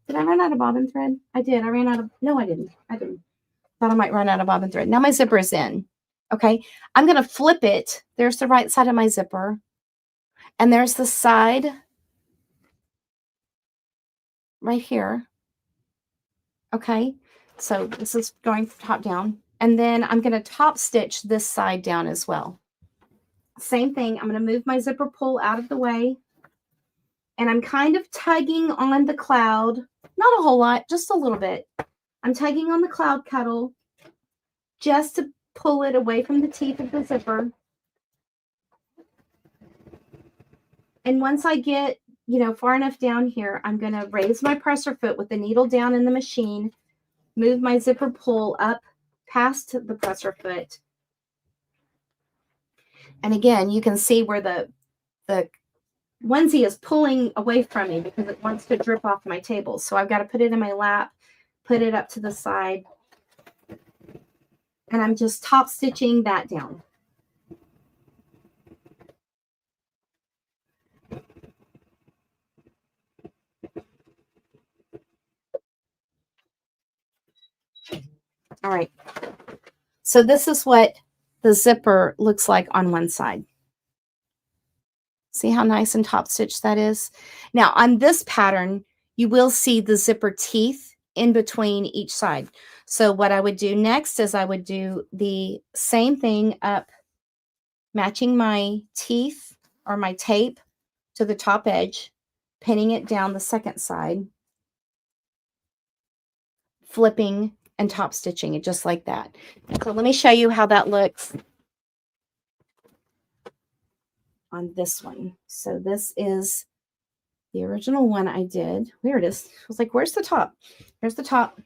Did I run out of bobbin thread? I did. I ran out of, no, I didn't. Thought I might run out of bobbin thread. Now my zipper is in. Okay. I'm going to flip it. There's the right side of my zipper. And there's the side right here. Okay. So this is going top down. And then I'm going to top stitch this side down as well. Same thing. I'm going to move my zipper pull out of the way. And I'm kind of tugging on the cloud. Not a whole lot, just a little bit. I'm tugging on the Cloud Cuddle just to pull it away from the teeth of the zipper. And once I get, far enough down here, I'm going to raise my presser foot with the needle down in the machine, move my zipper pull up past the presser foot. And again, you can see where the onesie is pulling away from me because it wants to drip off my table. So I've got to put it in my lap, put it up to the side, and I'm just top stitching that down. All right. So this is what the zipper looks like on one side. See how nice and top stitched that is? Now on this pattern, you will see the zipper teeth in between each side. So what I would do next is I would do the same thing up, matching my teeth or my tape to the top edge, pinning it down the second side, flipping and top stitching it just like that. So let me show you how that looks on this one. So this is the original one I did. There it is. I was like, where's the top? Here's the top.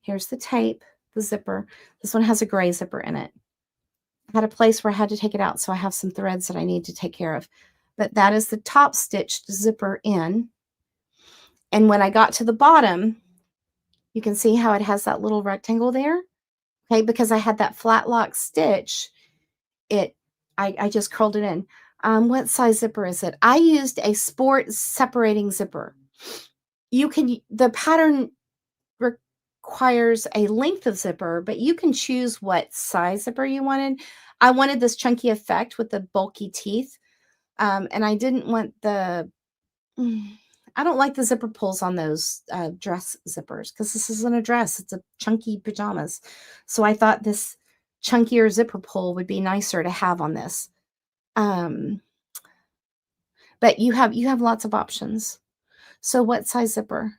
Here's the tape, the zipper. This one has a gray zipper in it. I had a place where I had to take it out, so I have some threads that I need to take care of. But that is the top stitched zipper in. And when I got to the bottom, you can see how it has that little rectangle there. Okay, because I had that flat lock stitch, I just curled it in. What size zipper is it? I used a sport separating zipper. The pattern requires a length of zipper, but you can choose what size zipper you wanted. I wanted this chunky effect with the bulky teeth. And I didn't want I don't like the zipper pulls on those dress zippers because this isn't a dress. It's a chunky pajamas. So I thought this chunkier zipper pull would be nicer to have on this. But you have lots of options. So what size zipper?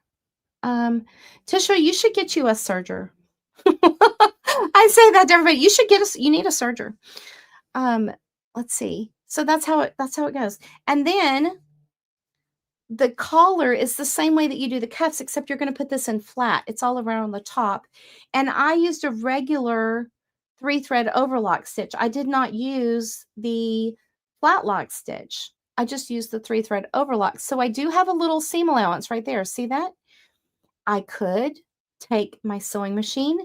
Tisha, you should get you a serger. I say that to everybody. You should you need a serger. Let's see. So that's how it goes. And then the collar is the same way that you do the cuffs, except you're going to put this in flat. It's all around the top. And I used a regular 3-thread overlock stitch. I did not use the flat lock stitch. I just used the 3-thread overlock. So I do have a little seam allowance right there. See that? I could take my sewing machine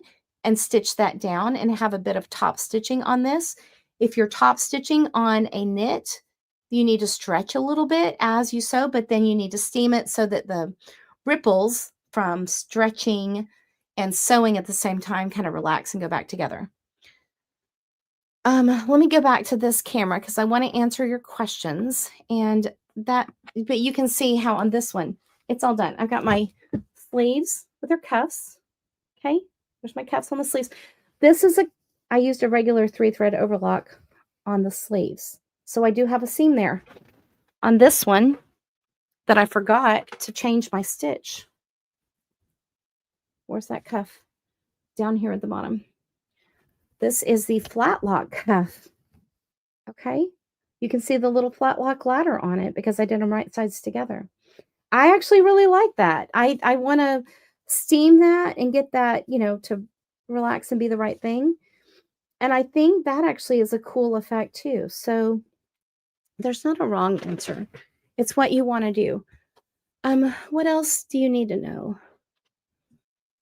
and stitch that down and have a bit of top stitching on this. If you're top stitching on a knit, you need to stretch a little bit as you sew, but then you need to steam it so that the ripples from stretching and sewing at the same time kind of relax and go back together. Let me go back to this camera because I want to answer your questions. And but you can see how on this one, it's all done. I've got my sleeves with their cuffs. Okay, there's my cuffs on the sleeves. This is I used a regular 3-thread overlock on the sleeves. So I do have a seam there. On this one that I forgot to change my stitch. Where's that cuff? Down here at the bottom. This is the flat lock cuff. Okay, you can see the little flat lock ladder on it because I did them right sides together. I actually really like that. I want to steam that and get that, to relax and be the right thing. And I think that actually is a cool effect too. So there's not a wrong answer. It's what you want to do. What else do you need to know?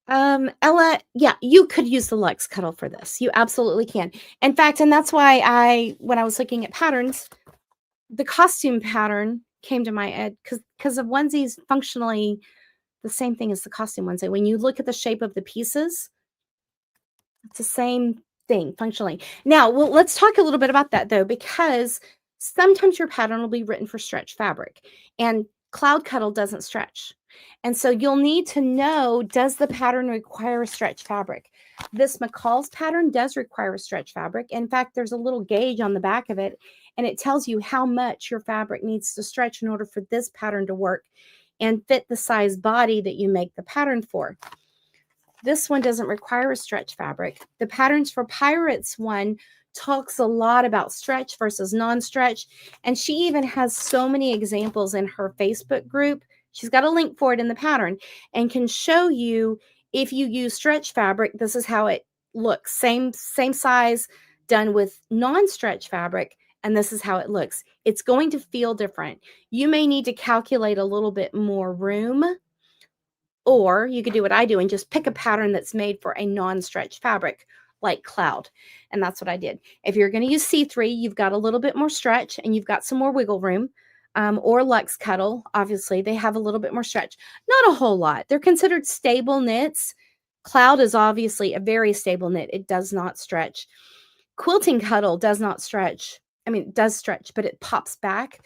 Ella, yeah, you could use the Lux Cuddle for this. You absolutely can. In fact, and that's why when I was looking at patterns, the costume pattern came to my head because of onesies functionally the same thing as the costume onesie. When you look at the shape of the pieces, it's the same thing functionally. Now, well, let's talk a little bit about that though, because sometimes your pattern will be written for stretch fabric and Cloud Cuddle doesn't stretch. And so you'll need to know, does the pattern require a stretch fabric? This McCall's pattern does require a stretch fabric. In fact, there's a little gauge on the back of it, and it tells you how much your fabric needs to stretch in order for this pattern to work and fit the size body that you make the pattern for. This one doesn't require a stretch fabric. The Patterns for Pirates one talks a lot about stretch versus non-stretch, and she even has so many examples in her Facebook group. She's got a link for it in the pattern and can show you if you use stretch fabric, this is how it looks. Same size done with non-stretch fabric, and this is how it looks. It's going to feel different. You may need to calculate a little bit more room, or you could do what I do and just pick a pattern that's made for a non-stretch fabric like Cloud. And that's what I did. If you're going to use C3, you've got a little bit more stretch and you've got some more wiggle room. Or Lux Cuddle, obviously, they have a little bit more stretch. Not a whole lot. They're considered stable knits. Cloud is obviously a very stable knit. It does not stretch. Quilting Cuddle does not stretch. I mean, it does stretch, but it pops back.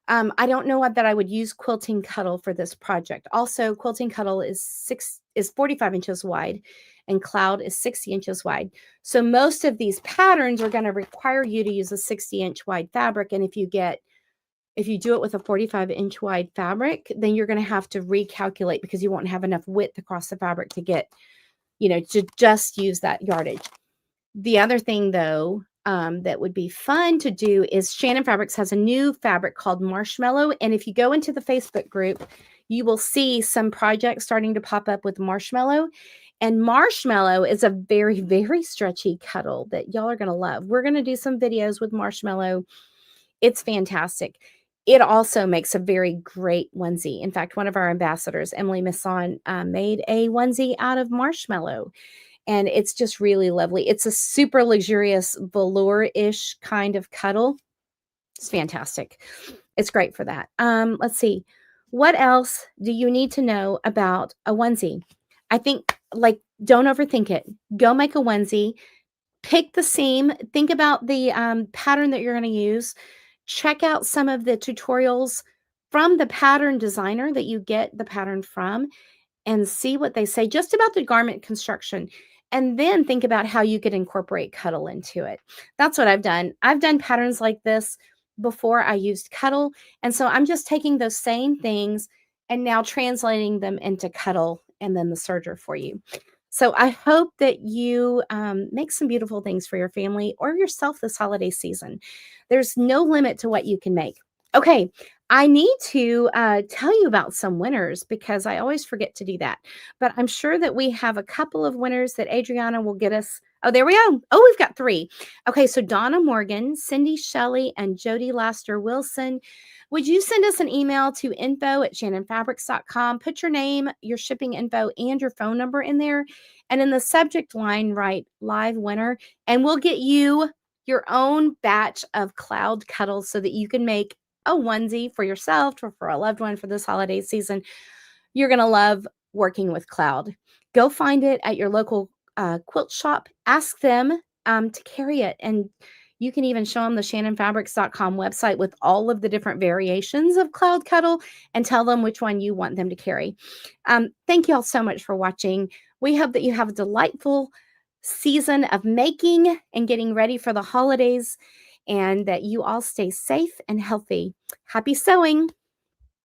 I don't know that I would use Quilting Cuddle for this project. Also, Quilting Cuddle is 45 inches wide and Cloud is 60 inches wide. So most of these patterns are going to require you to use a 60-inch wide fabric. And if you do it with a 45-inch wide fabric, then you're going to have to recalculate because you won't have enough width across the fabric to get, to just use that yardage. The other thing, though, that would be fun to do is Shannon Fabrics has a new fabric called Marshmallow. And if you go into the Facebook group, you will see some projects starting to pop up with Marshmallow. And Marshmallow is a very, very stretchy cuddle that y'all are going to love. We're going to do some videos with Marshmallow. It's fantastic. It also makes a very great onesie. In fact, one of our ambassadors, Emily Misson, made a onesie out of Marshmallow. And it's just really lovely. It's a super luxurious velour-ish kind of cuddle. It's fantastic. It's great for that. Let's see. What else do you need to know about a onesie? I think, don't overthink it. Go make a onesie. Pick the seam. Think about the pattern that you're going to use. Check out some of the tutorials from the pattern designer that you get the pattern from and see what they say just about the garment construction. And then think about how you could incorporate Cuddle into it. That's what I've done. I've done patterns like this before I used Cuddle. And so I'm just taking those same things and now translating them into Cuddle and then the serger for you. So I hope that you make some beautiful things for your family or yourself this holiday season. There's no limit to what you can make. Okay, I need to tell you about some winners because I always forget to do that. But I'm sure that we have a couple of winners that Adriana will get us. Oh, there we go. Oh, we've got 3. Okay, so Donna Morgan, Cindy Shelley, and Jody Laster Wilson. Would you send us an email to info@shannonfabrics.com? Put your name, your shipping info, and your phone number in there. And in the subject line, write live winner, and we'll get you your own batch of Cloud Cuddles so that you can make a onesie for yourself or for a loved one for this holiday season. You're going to love working with Cloud. Go find it at your local quilt shop. Ask them to carry it. And you can even show them the shannonfabrics.com website with all of the different variations of Cloud Cuddle and tell them which one you want them to carry. Thank you all so much for watching. We hope that you have a delightful season of making and getting ready for the holidays and that you all stay safe and healthy. Happy sewing!